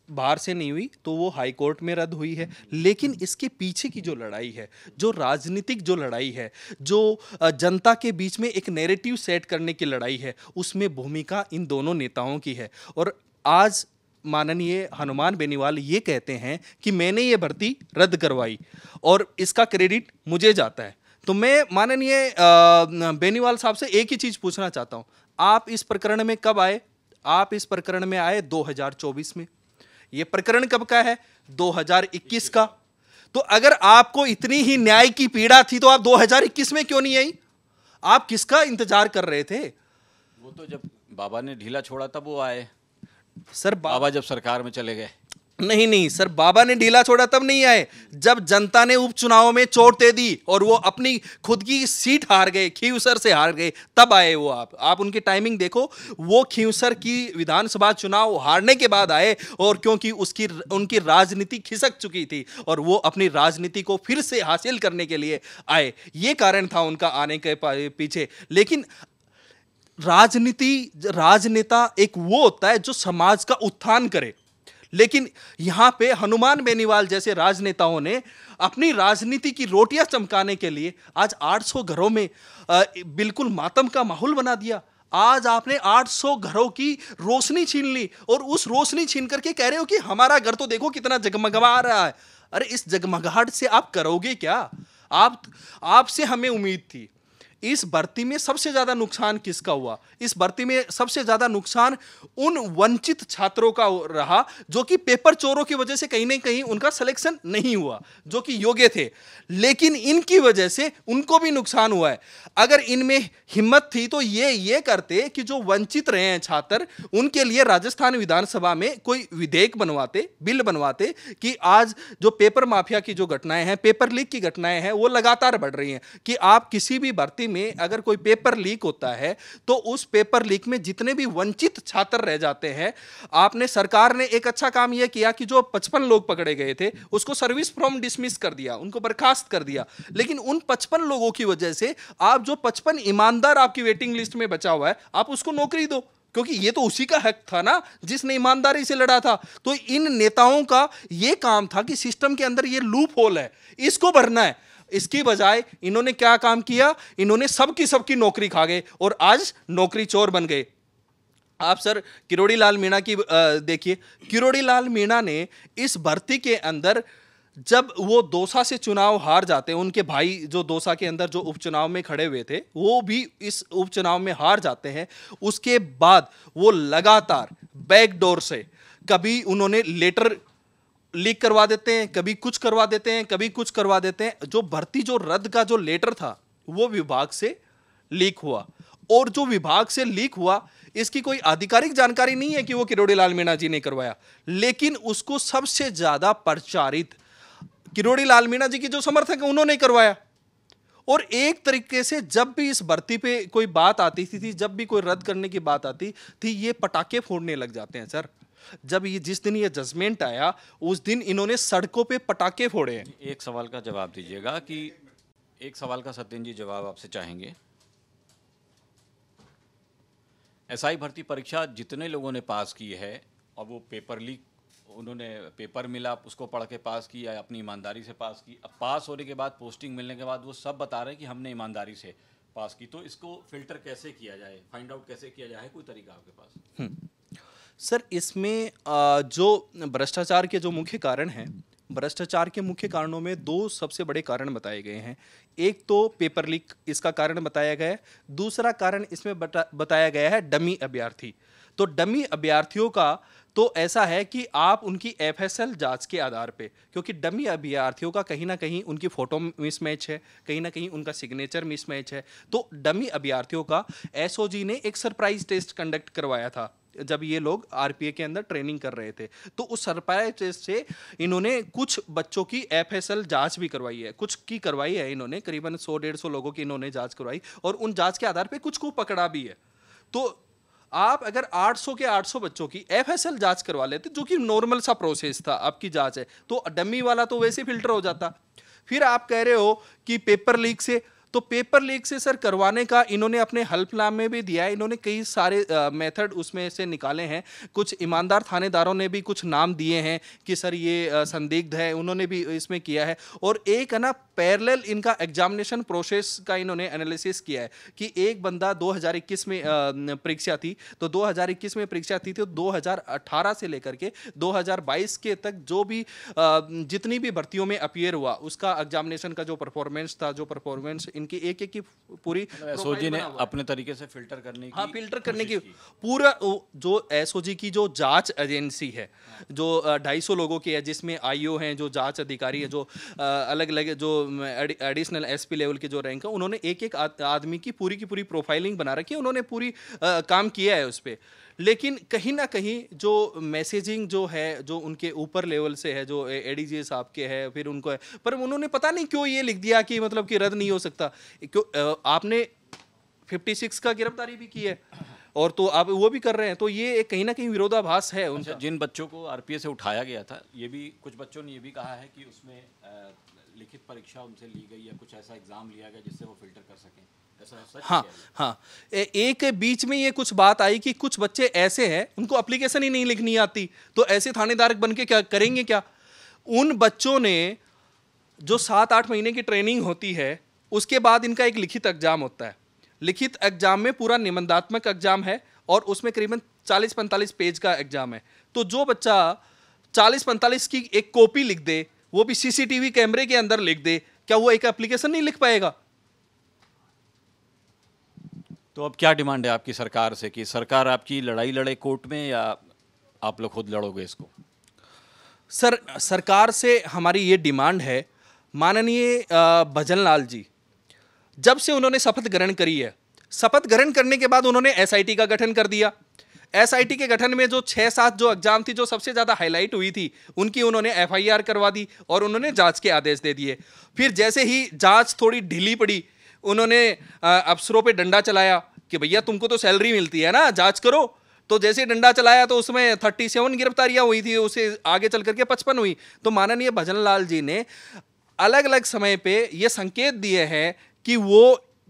बाहर से नहीं हुई, तो वो हाई कोर्ट में रद्द हुई है। लेकिन इसके पीछे की जो लड़ाई है, जो राजनीतिक जो लड़ाई है, जो जनता के बीच में एक नैरेटिव सेट करने की लड़ाई है, उसमें भूमिका इन दोनों नेताओं की है। और आज माननीय हनुमान बेनीवाल ये कहते हैं कि मैंने ये भर्ती रद्द करवाई और इसका क्रेडिट मुझे जाता है। तो मैं माननीय बेनीवाल साहब से एक ही चीज़ पूछना चाहता हूँ, आप इस प्रकरण में कब आए? आप इस प्रकरण में आए 2024 में। ये प्रकरण कब का है? 2021 का। तो अगर आपको इतनी ही न्याय की पीड़ा थी तो आप 2021 में क्यों नहीं आई? आप किसका इंतजार कर रहे थे? वो तो जब बाबा ने ढीला छोड़ा तब वो आए सर। बाबा जब सरकार में चले गए। नहीं सर, बाबा ने ढीला छोड़ा तब नहीं आए, जब जनता ने उपचुनाव में चोट दे दी और वो अपनी खुद की सीट हार गए, खींवसर से हार गए, तब आए वो। आप उनकी टाइमिंग देखो, वो खींवसर की विधानसभा चुनाव हारने के बाद आए, और क्योंकि उनकी राजनीति खिसक चुकी थी और वो अपनी राजनीति को फिर से हासिल करने के लिए आए, ये कारण था उनका आने के पीछे। लेकिन राजनेता एक वो होता है जो समाज का उत्थान करे। लेकिन यहां पे हनुमान बेनीवाल जैसे राजनेताओं ने अपनी राजनीति की रोटियां चमकाने के लिए आज 800 घरों में बिल्कुल मातम का माहौल बना दिया। आज आपने 800 घरों की रोशनी छीन ली और उस रोशनी छीन करके कह रहे हो कि हमारा घर तो देखो कितना जगमगा रहा है। अरे इस जगमगाहट से आप करोगे क्या? आपसे हमें उम्मीद थी। इस भर्ती में सबसे ज्यादा नुकसान किसका हुआ? इस भर्ती में सबसे ज्यादा नुकसान उन वंचित छात्रों का रहा जो कि पेपर चोरों की वजह से कहीं ना कहीं उनका सिलेक्शन नहीं हुआ, जो कि योग्य थे, लेकिन इनकी वजह से उनको भी नुकसान हुआ है। अगर इनमें हिम्मत थी तो ये करते कि जो वंचित रहे हैं छात्र, उनके लिए राजस्थान विधानसभा में कोई विधेयक बनवाते, बिल बनवाते कि आज जो पेपर माफिया की जो घटनाएं हैं, पेपर लीक की घटनाएं हैं, वो लगातार बढ़ रही हैं कि आप किसी भी भर्ती में अगर कोई पेपर लीक होता है तो उस पेपर लीक में जितने भी वंचित छात्र रह जाते हैं, आपने सरकार ने एक अच्छा काम यह किया कि जो 55 लोग पकड़े गए थे उसको सर्विस फ्रॉम डिसमिस कर दिया, उनको बर्खास्त कर दिया। लेकिन उन 55 लोगों की वजह से आप जो 55 ईमानदार आपकी वेटिंग लिस्ट में बचा हुआ है, आप उसको नौकरी दो, क्योंकि ये तो उसी का हक था ना जिसने ईमानदारी से लड़ा था। तो इन नेताओं का ये काम था कि सिस्टम के अंदर ये लूप होल है, इसको भरना है। इसकी बजाय इन्होंने क्या काम किया? इन्होंने सबकी नौकरी खा गए और आज नौकरी चोर बन गए। आप सर किरोड़ी लाल मीणा की देखिए, किरोड़ी लाल मीणा ने इस भर्ती के अंदर जब वो दौसा से चुनाव हार जाते हैं, उनके भाई जो दौसा के अंदर जो उपचुनाव में खड़े हुए थे वो भी इस उपचुनाव में हार जाते हैं, उसके बाद वो लगातार बैकडोर से कभी उन्होंने लेटर लीक करवा देते हैं, कभी कुछ करवा देते हैं, कभी कुछ करवा देते हैं। जो भर्ती जो रद्द का जो लेटर था वो विभाग से लीक हुआ, और जो विभाग से लीक हुआ इसकी कोई आधिकारिक जानकारी नहीं है कि वो किरोड़ी लाल मीणा जी ने करवाया, लेकिन उसको सबसे ज्यादा प्रचारित किरोड़ी लाल मीणा जी की जो समर्थक है उन्होंने करवाया। और एक तरीके से जब भी इस भर्ती पे कोई बात आती थी, जब भी कोई रद्द करने की बात आती थी, ये पटाखे फोड़ने लग जाते हैं सर। जब ये जिस दिन ये जजमेंट आया उस दिन इन्होंने सड़कों पे पटाखे फोड़े हैं। एक सवाल का जवाब दीजिएगा कि एक सवाल का सत्येंद्र जी जवाब आपसे चाहेंगे। एसआई भर्ती परीक्षा जितने लोगों ने पास की है और वो पेपर लीक, उन्होंने पेपर मिला उसको पढ़ के पास की या अपनी ईमानदारी से पास की, अब पास होने के बाद पोस्टिंग मिलने के बाद वो सब बता रहे हैं कि हमने ईमानदारी से पास की, तो इसको फिल्टर कैसे किया जाए, फाइंड आउट कैसे किया जाए, कोई तरीका आपके पास? सर इसमें जो भ्रष्टाचार के जो मुख्य कारण हैं, भ्रष्टाचार के मुख्य कारणों में दो सबसे बड़े कारण बताए गए हैं। एक तो पेपर लीक इसका कारण बताया गया है, दूसरा कारण इसमें बताया गया है डमी अभ्यर्थी। तो डमी अभ्यर्थियों का तो ऐसा है कि आप उनकी एफएसएल जांच के आधार पे, क्योंकि डमी अभ्यर्थियों का कहीं ना कहीं उनकी फोटो मिसमैच है, कहीं ना कहीं उनका सिग्नेचर मिसमैच है, तो डमी अभ्यर्थियों का एसओजी ने एक सरप्राइज टेस्ट कंडक्ट करवाया था जब ये लोग आरपीए के अंदर ट्रेनिंग कर रहे थे। तो उस सरप्राइज टेस्ट से इन्होंने कुछ बच्चों की एफएसएल जांच भी करवाई है, कुछ की करवाई है इन्होंने, करीबन 100-150 लोगों की इन्होंने जांच करवाई, और उन जांच के आधार पे कुछ को पकड़ा भी है। तो आप अगर 800 के 800 बच्चों की एफएसएल जांच करवा लेते, जो कि नॉर्मल सा प्रोसेस था, आपकी जांच है, तो डमी वाला तो वैसे फिल्टर हो जाता। फिर आप कह रहे हो कि पेपर लीक से, तो पेपर लीक से सर करवाने का इन्होंने अपने हेल्पलाइन में भी दिया है, इन्होंने कई सारे मेथड उसमें से निकाले हैं। कुछ ईमानदार थानेदारों ने भी कुछ नाम दिए हैं कि सर ये संदिग्ध है, उन्होंने भी इसमें किया है। और एक है ना पैरेलल इनका एग्जामिनेशन प्रोसेस का इन्होंने एनालिसिस किया है कि एक बंदा 2021 में परीक्षा थी, तो 2021 में परीक्षा थी, तो 2018 से लेकर के 2022 के तक जो भी जितनी भी भर्तियों में अपीयर हुआ उसका एग्जामिनेशन का जो परफॉर्मेंस था, जो परफॉर्मेंस इनकी एक की पूरी एसओजी ने अपने तरीके से फिल्टर करने की, हाँ फिल्टर करने की पूरा जो एसओजी की जो जांच एजेंसी है, जो 250 लोगों की है, जिसमें आईओ हैं, जो जांच अधिकारी है, जो अलग अलग जो एडिशनल एसपी लेवल के जो रैंक है, उन्होंने एक आदमी की पूरी प्रोफाइलिंग बना रखी है, उन्होंने पूरी काम किया है उस पर। लेकिन कहीं ना कहीं जो मैसेजिंग जो है, जो उनके ऊपर लेवल से है, जो एडीजी साहब के है, फिर उनको है, पर उन्होंने पता नहीं क्यों ये लिख दिया कि मतलब कि रद्द नहीं हो सकता। क्यों आपने 56 का गिरफ्तारी भी की है और तो आप वो भी कर रहे हैं, तो ये कहीं ना कहीं विरोधाभास है उनका। जिन बच्चों को आरपीए से उठाया गया था, ये भी कुछ बच्चों ने ये भी कहा है कि उसमें लिखित परीक्षा उनसे ली गई या कुछ ऐसा एग्जाम लिया गया जिससे वो फिल्टर कर सकें, ऐसा सच हाँ हाँ। एक बीच में ये कुछ बात आई कि कुछ बच्चे ऐसे हैं उनको एप्लीकेशन ही नहीं लिखनी आती, तो ऐसे थानेदार बन के क्या करेंगे क्या? उन बच्चों ने जो 7-8 महीने की ट्रेनिंग होती है, उसके बाद इनका एक लिखित एग्जाम होता है। लिखित एग्जाम में पूरा निबंधात्मक एग्जाम है और उसमें करीबन 40-45 पेज का एग्जाम है। तो जो बच्चा 40-45 की एक कॉपी लिख दे, वो भी सीसीटीवी कैमरे के अंदर लिख दे, क्या वो एक एप्लीकेशन नहीं लिख पाएगा? तो अब क्या डिमांड है आपकी सरकार से कि सरकार आपकी लड़ाई लड़े कोर्ट में या आप लोग खुद लड़ोगे इसको? सर, सरकार से हमारी ये डिमांड है, माननीय भजनलाल जी जब से उन्होंने शपथ ग्रहण करी है, शपथ ग्रहण करने के बाद उन्होंने एसआईटी का गठन कर दिया। एसआईटी के गठन में जो 6-7 जो एग्जाम थी जो सबसे ज़्यादा हाईलाइट हुई थी, उनकी उन्होंने एफआईआर करवा दी और उन्होंने जांच के आदेश दे दिए। फिर जैसे ही जांच थोड़ी ढीली पड़ी, उन्होंने अफसरों पे डंडा चलाया कि भैया तुमको तो सैलरी मिलती है ना, जांच करो। तो जैसे डंडा चलाया तो उसमें 37 गिरफ्तारियां हुई थी, उसे आगे चल करके 55 हुई। तो माननीय भजनलाल जी ने अलग अलग समय पे ये संकेत दिए हैं कि वो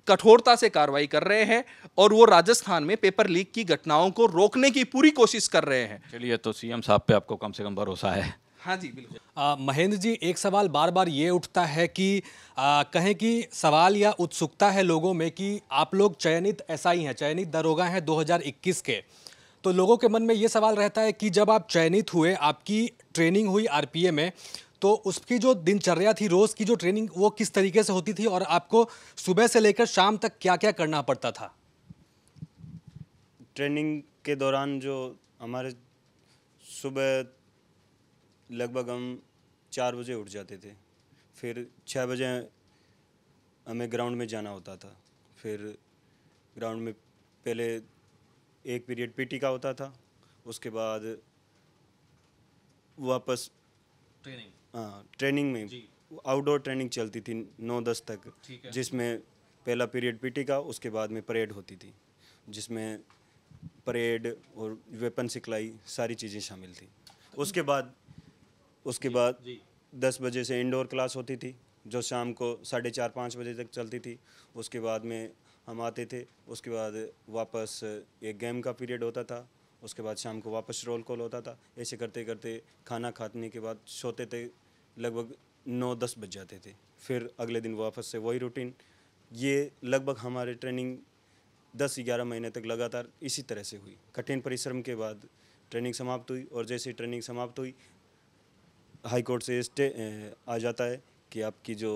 कठोरता से कार्रवाई कर रहे हैं और वो राजस्थान में पेपर लीक की घटनाओं को रोकने की पूरी कोशिश कर रहे हैं। चलिए, तो सीएम साहब पे आपको कम से कम भरोसा है। हाँ जी, बिल्कुल। महेंद्र जी, एक सवाल बार बार ये उठता है कि कहें कि सवाल या उत्सुकता है लोगों में कि आप लोग चयनित एसआई हैं, चयनित दरोगा हैं 2021 के, तो लोगों के मन में ये सवाल रहता है कि जब आप चयनित हुए, आपकी ट्रेनिंग हुई आरपीए में, तो उसकी जो दिनचर्या थी, रोज़ की जो ट्रेनिंग, वो किस तरीके से होती थी और आपको सुबह से लेकर शाम तक क्या क्या करना पड़ता था? ट्रेनिंग के दौरान जो हमारे सुबह लगभग हम 4 बजे उठ जाते थे, फिर 6 बजे हमें ग्राउंड में जाना होता था। फिर ग्राउंड में पहले एक पीरियड पीटी का होता था, उसके बाद वापस ट्रेनिंग में आउटडोर ट्रेनिंग चलती थी 9-10 तक, जिसमें पहला पीरियड पीटी का, उसके बाद में परेड होती थी, जिसमें परेड और वेपन सिखलाई सारी चीज़ें शामिल थी। उसके बाद 10 बजे से इंडोर क्लास होती थी, जो शाम को 4:30-5 बजे तक चलती थी। उसके बाद में हम आते थे, उसके बाद वापस एक गेम का पीरियड होता था, उसके बाद शाम को वापस रोल कॉल होता था। ऐसे करते करते खाना खाने के बाद सोते थे, लगभग 9-10 बज जाते थे। फिर अगले दिन वापस से वही रूटीन। ये लगभग हमारी ट्रेनिंग 10-11 महीने तक लगातार इसी तरह से हुई। कठिन परिश्रम के बाद ट्रेनिंग समाप्त हुई और जैसे ही ट्रेनिंग समाप्त हुई, हाई कोर्ट से स्टे आ जाता है कि आपकी जो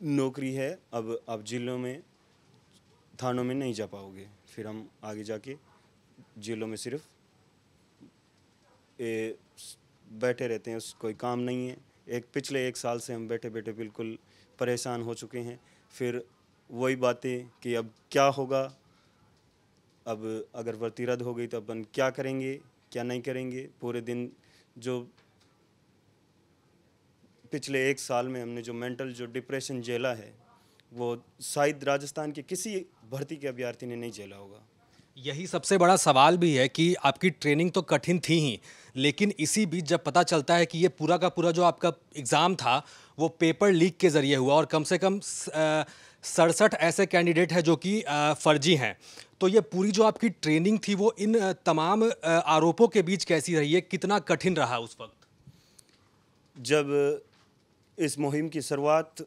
नौकरी है, अब आप जिलों में, थानों में नहीं जा पाओगे। फिर हम आगे जाके जिलों में सिर्फ बैठे रहते हैं, कोई काम नहीं है। पिछले 1 साल से हम बैठे बैठे बिल्कुल परेशान हो चुके हैं। फिर वही बातें कि अब क्या होगा, अब अगर भर्ती रद्द हो गई तो अपन क्या करेंगे, क्या नहीं करेंगे। पूरे दिन जो पिछले 1 साल में हमने जो मेंटल जो डिप्रेशन झेला है, वो शायद राजस्थान के किसी भर्ती के अभ्यर्थी ने नहीं झेला होगा। यही सबसे बड़ा सवाल भी है कि आपकी ट्रेनिंग तो कठिन थी ही, लेकिन इसी बीच जब पता चलता है कि ये पूरा का पूरा जो आपका एग्ज़ाम था वो पेपर लीक के ज़रिए हुआ और कम से कम 67 ऐसे कैंडिडेट हैं जो कि फर्जी हैं, तो ये पूरी जो आपकी ट्रेनिंग थी वो इन तमाम आरोपों के बीच कैसी रही है, कितना कठिन रहा उस वक्त? जब इस मुहिम की शुरुआत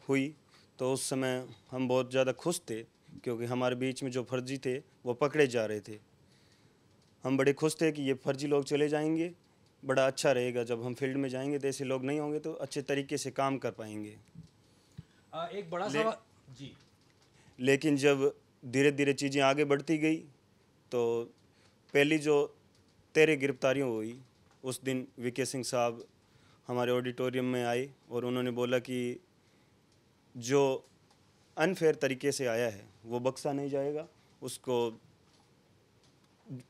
हुई तो उस समय हम बहुत ज़्यादा खुश थे, क्योंकि हमारे बीच में जो फर्जी थे वो पकड़े जा रहे थे। हम बड़े खुश थे कि ये फर्जी लोग चले जाएंगे, बड़ा अच्छा रहेगा। जब हम फील्ड में जाएंगे तो ऐसे लोग नहीं होंगे, तो अच्छे तरीके से काम कर पाएंगे। एक बड़ा सवाल जी। लेकिन जब धीरे धीरे चीज़ें आगे बढ़ती गई तो पहली जो 13 गिरफ्तारियाँ हुई, उस दिन वीके सिंह साहब हमारे ऑडिटोरियम में आए और उन्होंने बोला कि जो अनफेयर तरीके से आया है वो बख्शा नहीं जाएगा, उसको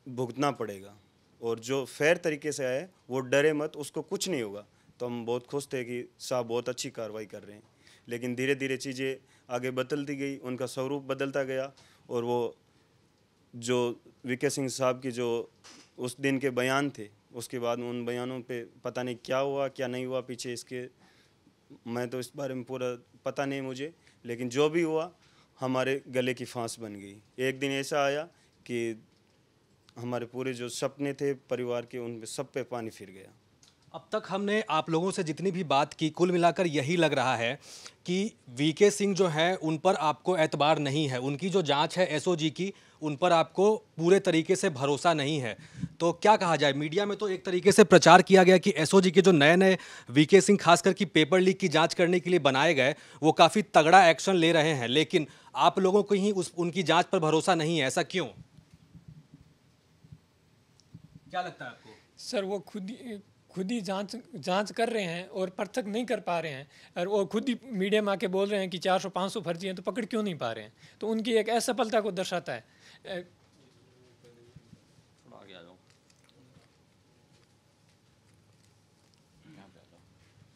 भुगतना पड़ेगा, और जो फेयर तरीके से आया है वो डरे मत, उसको कुछ नहीं होगा। तो हम बहुत खुश थे कि साहब बहुत अच्छी कार्रवाई कर रहे हैं। लेकिन धीरे धीरे चीज़ें आगे बदलती गई, उनका स्वरूप बदलता गया, और वो जो वीके सिंह साहब की जो उस दिन के बयान थे, उसके बाद उन बयानों पे पता नहीं क्या हुआ क्या नहीं हुआ पीछे इसके, मैं तो इस बारे में पूरा पता नहीं मुझे, लेकिन जो भी हुआ हमारे गले की फांस बन गई। एक दिन ऐसा आया कि हमारे पूरे जो सपने थे परिवार के, उन पे सब पे पानी फिर गया। अब तक हमने आप लोगों से जितनी भी बात की, कुल मिलाकर यही लग रहा है कि वीके सिंह जो है उन पर आपको एतबार नहीं है, उनकी जो जांच है एसओजी की उन पर आपको पूरे तरीके से भरोसा नहीं है। तो क्या कहा जाए, मीडिया में तो एक तरीके से प्रचार किया गया कि एसओजी के जो नए नए वीके सिंह खासकर कि पेपर लीक की जांच करने के लिए बनाए गए वो काफ़ी तगड़ा एक्शन ले रहे हैं, लेकिन आप लोगों को ही उनकी जांच पर भरोसा नहीं है, ऐसा क्यों? क्या लगता है आपको? सर वो खुद ही जांच कर रहे हैं और पृथक नहीं कर पा रहे हैं, और वो खुद ही मीडिया में आके बोल रहे हैं कि 400-500 फर्जी हैं, तो पकड़ क्यों नहीं पा रहे हैं? तो उनकी एक असफलता को दर्शाता है। आगे आ जाओ,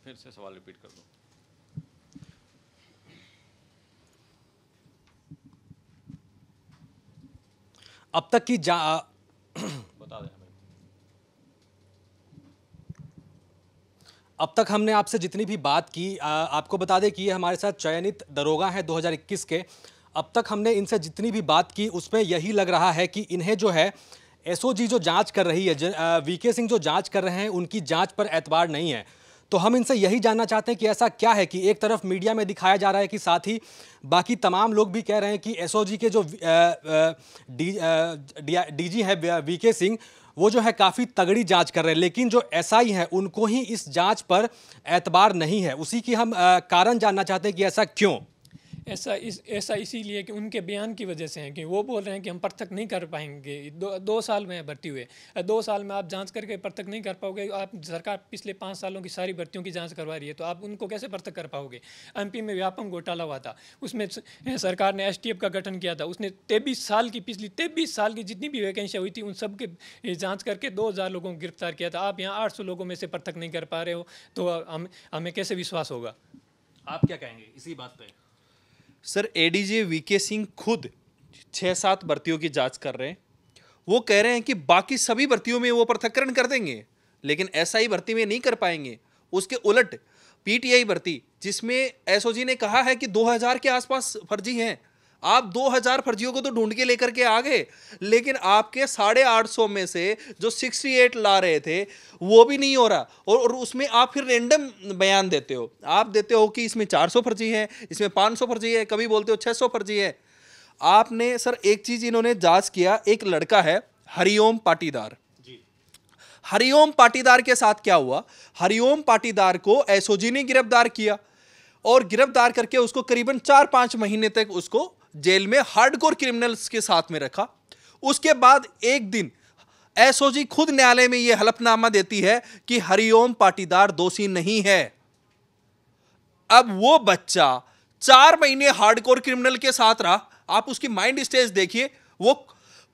फिर से सवाल रिपीट कर दो। अब तक की बता दें हमें। अब तक हमने आपसे जितनी भी बात की, आपको बता दें कि ये हमारे साथ चयनित दरोगा हैं 2021 के। अब तक हमने इनसे जितनी भी बात की उसमें यही लग रहा है कि इन्हें जो है एसओजी जो जांच कर रही है, वीके सिंह जो जांच कर रहे हैं उनकी जांच पर एतबार नहीं है। तो हम इनसे यही जानना चाहते हैं कि ऐसा क्या है कि एक तरफ मीडिया में दिखाया जा रहा है कि साथ ही बाकी तमाम लोग भी कह रहे हैं कि एसओजी के जो डीजी है वीके सिंह वो जो है काफ़ी तगड़ी जांच कर रहे हैं, लेकिन जो एसआई हैं उनको ही इस जांच पर एतबार नहीं है। उसी की हम कारण जानना चाहते हैं कि ऐसा क्यों? ऐसा इसीलिए कि उनके बयान की वजह से है कि वो बोल रहे हैं कि हम पृथक नहीं कर पाएंगे। दो साल में भर्ती हुए, 2 साल में आप जांच करके पृथक नहीं कर पाओगे। आप सरकार पिछले 5 सालों की सारी भर्तियों की जांच करवा रही है, तो आप उनको कैसे पृथक कर पाओगे? एमपी में व्यापक घोटाला हुआ था, उसमें सरकार ने एसटीएफ का गठन किया था, उसने 23 साल की जितनी भी वैकेंसियाँ हुई थी उन सब के जाँच करके 2000 लोगों को गिरफ्तार किया था। आप यहाँ 800 लोगों में से पृथक नहीं कर पा रहे हो, तो हमें कैसे विश्वास होगा? आप क्या कहेंगे इसी बात पे? सर, एडीजी वीके सिंह खुद 6-7 भर्तियों की जांच कर रहे हैं। वो कह रहे हैं कि बाकी सभी भर्तियों में वो पृथक्करण कर देंगे, लेकिन एसआई भर्ती में नहीं कर पाएंगे। उसके उलट पीटीआई भर्ती, जिसमें एसओजी ने कहा है कि 2000 के आसपास फर्जी हैं, आप 2000 फर्जियों को तो ढूंढ के लेकर के आ गए, लेकिन आपके 850 में से जो 68 ला रहे थे वो भी नहीं हो रहा। और उसमें आप फिर रैंडम बयान देते हो। आप देते हो कि इसमें 400 फर्जी है, इसमें 500 फर्जी है, कभी बोलते हो 600 फर्जी है। आपने सर एक चीज इन्होंने जांच किया, एक लड़का है हरिओम पाटीदार। हरिओम पाटीदार के साथ क्या हुआ? हरिओम पाटीदार को एसओजी ने गिरफ्तार किया और गिरफ्तार करके उसको करीबन 4-5 महीने तक उसको जेल में हार्डकोर क्रिमिनल्स के साथ में रखा। उसके बाद एक दिन एसओजी खुद न्यायालय में यह हलफनामा देती है कि हरिओम पाटीदार दोषी नहीं है। अब वो बच्चा 4 महीने हार्डकोर क्रिमिनल के साथ रहा। आप उसकी माइंड स्टेज देखिए। वो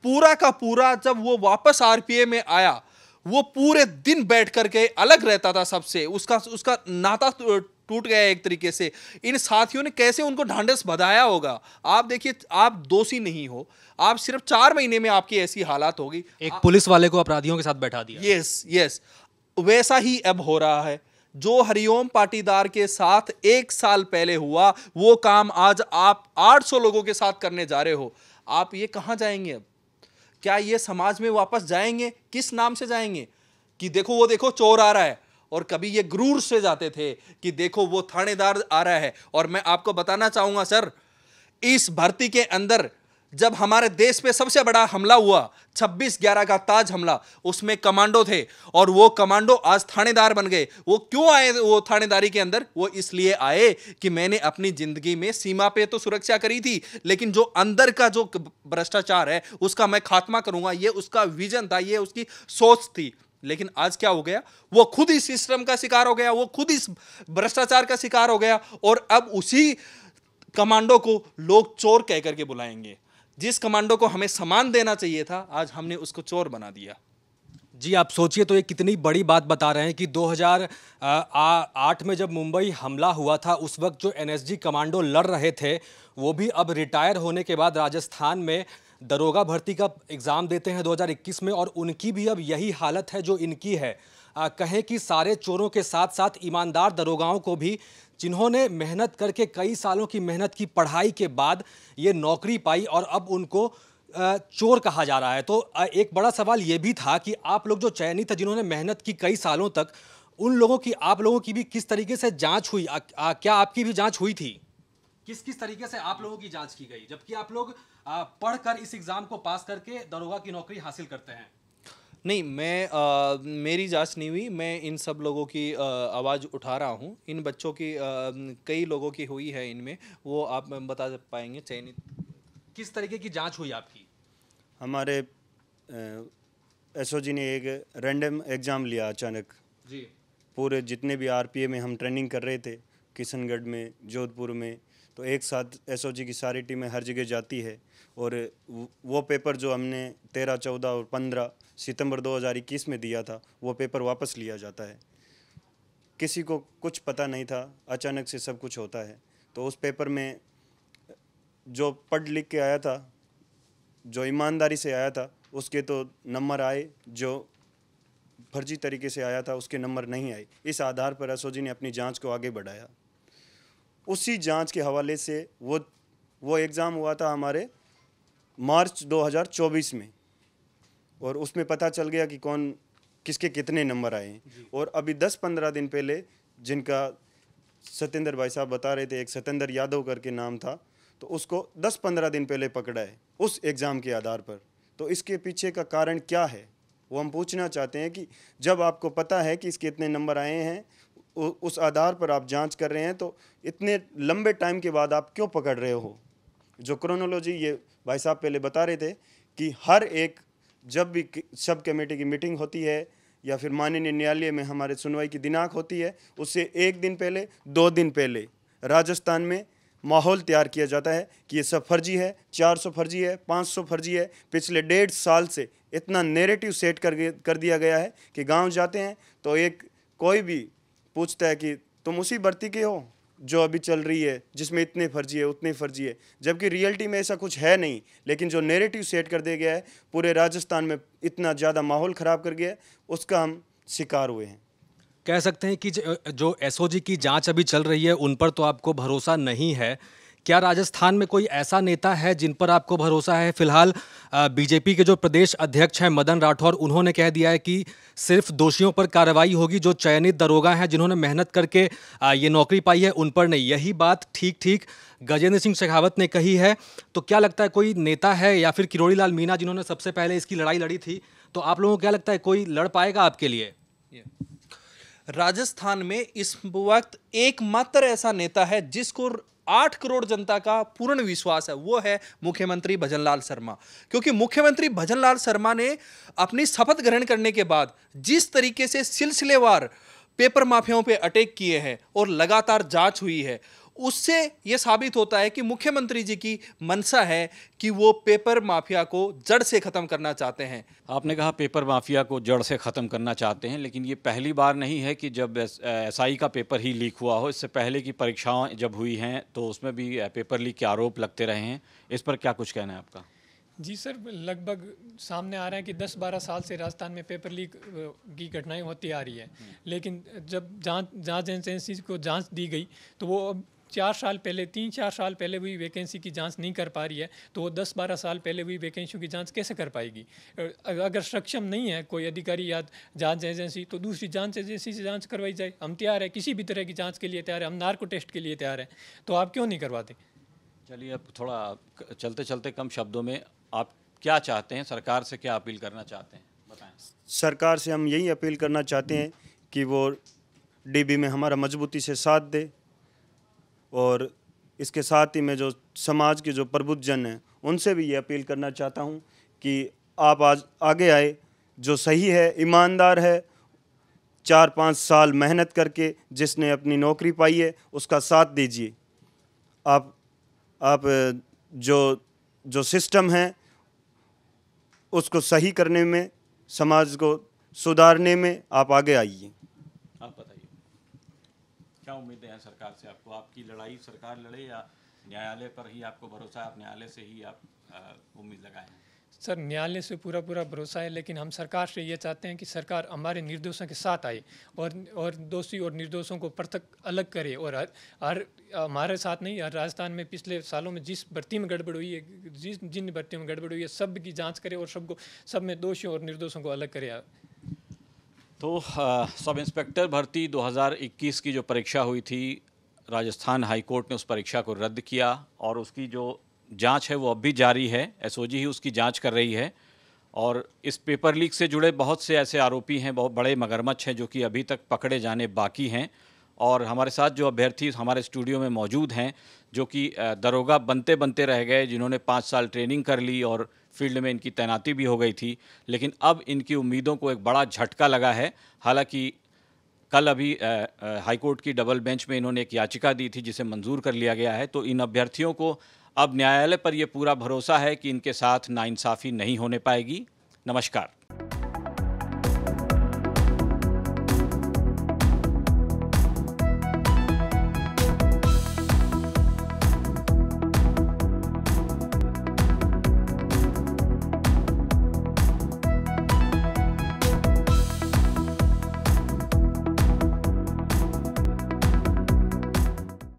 पूरा का पूरा जब वो वापस आरपीए में आया, वो पूरे दिन बैठ करके अलग रहता था सबसे। उसका नाता टूट गया एक तरीके से। इन साथियों ने कैसे उनको ढांढस बंधाया होगा। आप देखिए, आप दोषी नहीं हो, आप सिर्फ 4 महीने में आपकी ऐसी हालात होगी। एक पुलिस वाले को अपराधियों के साथ बैठा दिया। यस, वैसा ही अब हो रहा है। जो हरिओम पाटीदार के साथ 1 साल पहले हुआ, वो काम आज आप 800 लोगों के साथ करने जा रहे हो। आप ये कहां जाएंगे? अब क्या ये समाज में वापस जाएंगे? किस नाम से जाएंगे कि देखो वो देखो चोर आ रहा है? और कभी ये गुरूर से जाते थे कि देखो वो थानेदार आ रहा है। और मैं आपको बताना चाहूंगा सर, इस भर्ती के अंदर जब हमारे देश पे सबसे बड़ा हमला हुआ 26/11 का ताज हमला, उसमें कमांडो थे और वो कमांडो आज थानेदार बन गए। वो क्यों आए वो थानेदारी के अंदर? वो इसलिए आए कि मैंने अपनी जिंदगी में सीमा पे तो सुरक्षा करी थी, लेकिन जो अंदर का जो भ्रष्टाचार है उसका मैं खात्मा करूंगा। ये उसका विजन था, ये उसकी सोच थी। लेकिन आज क्या हो गया? वो खुद इस सिस्टम का शिकार हो गया, वो खुद इस भ्रष्टाचार का शिकार हो गया। और अब उसी कमांडो को लोग चोर कह करके बुलाएंगे। जिस कमांडो को हमें सम्मान देना चाहिए था, आज हमने उसको चोर बना दिया। जी, आप सोचिए तो ये कितनी बड़ी बात बता रहे हैं कि 2008 में जब मुंबई हमला हुआ था, उस वक्त जो एनएसजी कमांडो लड़ रहे थे वो भी अब रिटायर होने के बाद राजस्थान में दरोगा भर्ती का एग्ज़ाम देते हैं 2021 में, और उनकी भी अब यही हालत है जो इनकी है। कहें कि सारे चोरों के साथ साथ ईमानदार दरोगाओं को भी, जिन्होंने मेहनत करके कई सालों की मेहनत की पढ़ाई के बाद ये नौकरी पाई, और अब उनको चोर कहा जा रहा है। तो एक बड़ा सवाल ये भी था कि आप लोग जो चयनित है, जिन्होंने मेहनत की कई सालों तक, उन लोगों की, आप लोगों की भी किस तरीके से जांच हुई? क्या आपकी भी जांच हुई थी? किस किस तरीके से आप लोगों की जांच की गई, जबकि आप लोग पढ़कर इस एग्जाम को पास करके दरोगा की नौकरी हासिल करते हैं? नहीं, मेरी जांच नहीं हुई। मैं इन सब लोगों की आवाज़ उठा रहा हूँ। इन बच्चों की कई लोगों की हुई है इनमें, वो आप बता पाएंगे चयनित? किस तरीके की जांच हुई आपकी? हमारे एसओजी ने एक रैंडम एग्ज़ाम लिया अचानक। जी। पूरे जितने भी आरपीए में हम ट्रेनिंग कर रहे थे, किशनगढ़ में, जोधपुर में, तो एक साथ एसओजी की सारी टीमें हर जगह जाती है और वो पेपर जो हमने 13, 14 और 15 सितंबर 2021 में दिया था, वो पेपर वापस लिया जाता है। किसी को कुछ पता नहीं था, अचानक से सब कुछ होता है। तो उस पेपर में जो पढ़ लिख के आया था, जो ईमानदारी से आया था, उसके तो नंबर आए, जो फर्जी तरीके से आया था उसके नंबर नहीं आए। इस आधार पर एसओजी ने अपनी जांच को आगे बढ़ाया। उसी जांच के हवाले से वो एग्ज़ाम हुआ था हमारे मार्च 2024 में, और उसमें पता चल गया कि कौन किसके कितने नंबर आए हैं। और अभी 10-15 दिन पहले, जिनका सत्येंद्र भाई साहब बता रहे थे, एक सत्येंद्र यादव करके नाम था, तो उसको 10-15 दिन पहले पकड़ा है उस एग्ज़ाम के आधार पर। तो इसके पीछे का कारण क्या है, वो हम पूछना चाहते हैं कि जब आपको पता है कि इसके इतने नंबर आए हैं, उस आधार पर आप जांच कर रहे हैं, तो इतने लंबे टाइम के बाद आप क्यों पकड़ रहे हो? जो क्रोनोलॉजी ये भाई साहब पहले बता रहे थे कि हर एक, जब भी सब कमेटी की मीटिंग होती है या फिर माननीय न्यायालय में हमारे सुनवाई की दिनांक होती है, उससे 1 दिन पहले, 2 दिन पहले राजस्थान में माहौल तैयार किया जाता है कि ये सब फर्जी है, 400 फर्जी है, 500 फर्जी है। पिछले 1.5 साल से इतना नैरेटिव सेट कर दिया गया है कि गांव जाते हैं तो कोई भी पूछता है कि तुम उसी भर्ती के हो जो अभी चल रही है, जिसमें इतने फर्जी है, उतने फर्जी है, जबकि रियलिटी में ऐसा कुछ है नहीं। लेकिन जो नैरेटिव सेट कर दिया गया है, पूरे राजस्थान में इतना ज़्यादा माहौल ख़राब कर गया है, उसका हम शिकार हुए हैं। कह सकते हैं कि जो एसओजी की जांच अभी चल रही है, उन पर तो आपको भरोसा नहीं है। क्या राजस्थान में कोई ऐसा नेता है जिन पर आपको भरोसा है? फिलहाल बीजेपी के जो प्रदेश अध्यक्ष हैं मदन राठौर, उन्होंने कह दिया है कि सिर्फ दोषियों पर कार्रवाई होगी, जो चयनित दरोगा हैं जिन्होंने मेहनत करके ये नौकरी पाई है, उन पर नहीं। यही बात ठीक गजेंद्र सिंह शेखावत ने कही है। तो क्या लगता है, कोई नेता है या फिर किरोड़ी लाल मीणा जिन्होंने सबसे पहले इसकी लड़ाई लड़ी थी, तो आप लोगों को क्या लगता है कोई लड़ पाएगा आपके लिए? राजस्थान में इस वक्त एकमात्र ऐसा नेता है जिसको 8 करोड़ जनता का पूर्ण विश्वास है, वो है मुख्यमंत्री भजनलाल शर्मा। क्योंकि मुख्यमंत्री भजनलाल शर्मा ने अपनी शपथ ग्रहण करने के बाद जिस तरीके से सिलसिलेवार पेपर माफियाओं पे अटैक किए हैं और लगातार जांच हुई है, उससे यह साबित होता है कि मुख्यमंत्री जी की मंशा है कि वो पेपर माफिया को जड़ से ख़त्म करना चाहते हैं। आपने कहा पेपर माफिया को जड़ से ख़त्म करना चाहते हैं, लेकिन ये पहली बार नहीं है कि जब एसआई का पेपर ही लीक हुआ हो। इससे पहले की परीक्षाएं जब हुई हैं तो उसमें भी पेपर लीक के आरोप लगते रहे हैं। इस पर क्या कुछ कहना है आपका? जी सर, लगभग सामने आ रहा है कि 10-12 साल से राजस्थान में पेपर लीक की घटनाएं होती आ रही है, लेकिन जब जांच एजेंसी को जांच दी गई तो वो अब 3-4 साल पहले हुई वैकेंसी की जांच नहीं कर पा रही है, तो वो 10-12 साल पहले हुई वैकेंसियों की जांच कैसे कर पाएगी? अगर सक्षम नहीं है कोई अधिकारी या जांच एजेंसी, तो दूसरी जांच एजेंसी से जांच करवाई जाए। हम तैयार है, किसी भी तरह की जांच के लिए तैयार है, हम नार्को टेस्ट के लिए तैयार हैं, तो आप क्यों नहीं करवाते? चलिए, अब थोड़ा चलते चलते कम शब्दों में आप क्या चाहते हैं, सरकार से क्या अपील करना चाहते हैं, बताएं। सरकार से हम यही अपील करना चाहते हैं कि वो डीबी में हमारा मजबूती से साथ दे, और इसके साथ ही मैं जो समाज के जो प्रबुद्ध जन हैं उनसे भी ये अपील करना चाहता हूँ कि आप आज आगे आए, जो सही है, ईमानदार है, 4-5 साल मेहनत करके जिसने अपनी नौकरी पाई है, उसका साथ दीजिए। आप जो सिस्टम है उसको सही करने में, समाज को सुधारने में आप आगे आइए। आप बताइए, क्या उम्मीदें हैं सरकार से आपको? आपकी लड़ाई सरकार लड़े या न्यायालय पर ही आपको भरोसा है? आप न्यायालय से ही आप उम्मीद लगाएं? सर, न्यायालय से पूरा भरोसा है, लेकिन हम सरकार से ये चाहते हैं कि सरकार हमारे निर्दोषों के साथ आए और दोषी और निर्दोषों को पृथक अलग करे। और हर हमारे साथ नहीं, हर राजस्थान में पिछले सालों में जिस भर्ती में गड़बड़ हुई है, जिन भर्तियों में गड़बड़ हुई है, सब की जांच करे और सब में दोषियों और निर्दोषों को अलग करे। तो सब इंस्पेक्टर भर्ती 2021 की जो परीक्षा हुई थी, राजस्थान हाई कोर्ट ने उस परीक्षा को रद्द किया और उसकी जो जांच है वो अब भी जारी है। एसओजी ही उसकी जांच कर रही है और इस पेपर लीक से जुड़े बहुत से ऐसे आरोपी हैं, बहुत बड़े मगरमच्छ हैं जो कि अभी तक पकड़े जाने बाकी हैं। और हमारे साथ जो अभ्यर्थी हमारे स्टूडियो में मौजूद हैं, जो कि दरोगा बनते बनते रह गए, जिन्होंने 5 साल ट्रेनिंग कर ली और फील्ड में इनकी तैनाती भी हो गई थी, लेकिन अब इनकी उम्मीदों को एक बड़ा झटका लगा है। हालांकि कल अभी हाई कोर्ट की डबल बेंच में इन्होंने एक याचिका दी थी जिसे मंजूर कर लिया गया है। तो इन अभ्यर्थियों को अब न्यायालय पर यह पूरा भरोसा है कि इनके साथ नाइंसाफ़ी नहीं होने पाएगी। नमस्कार।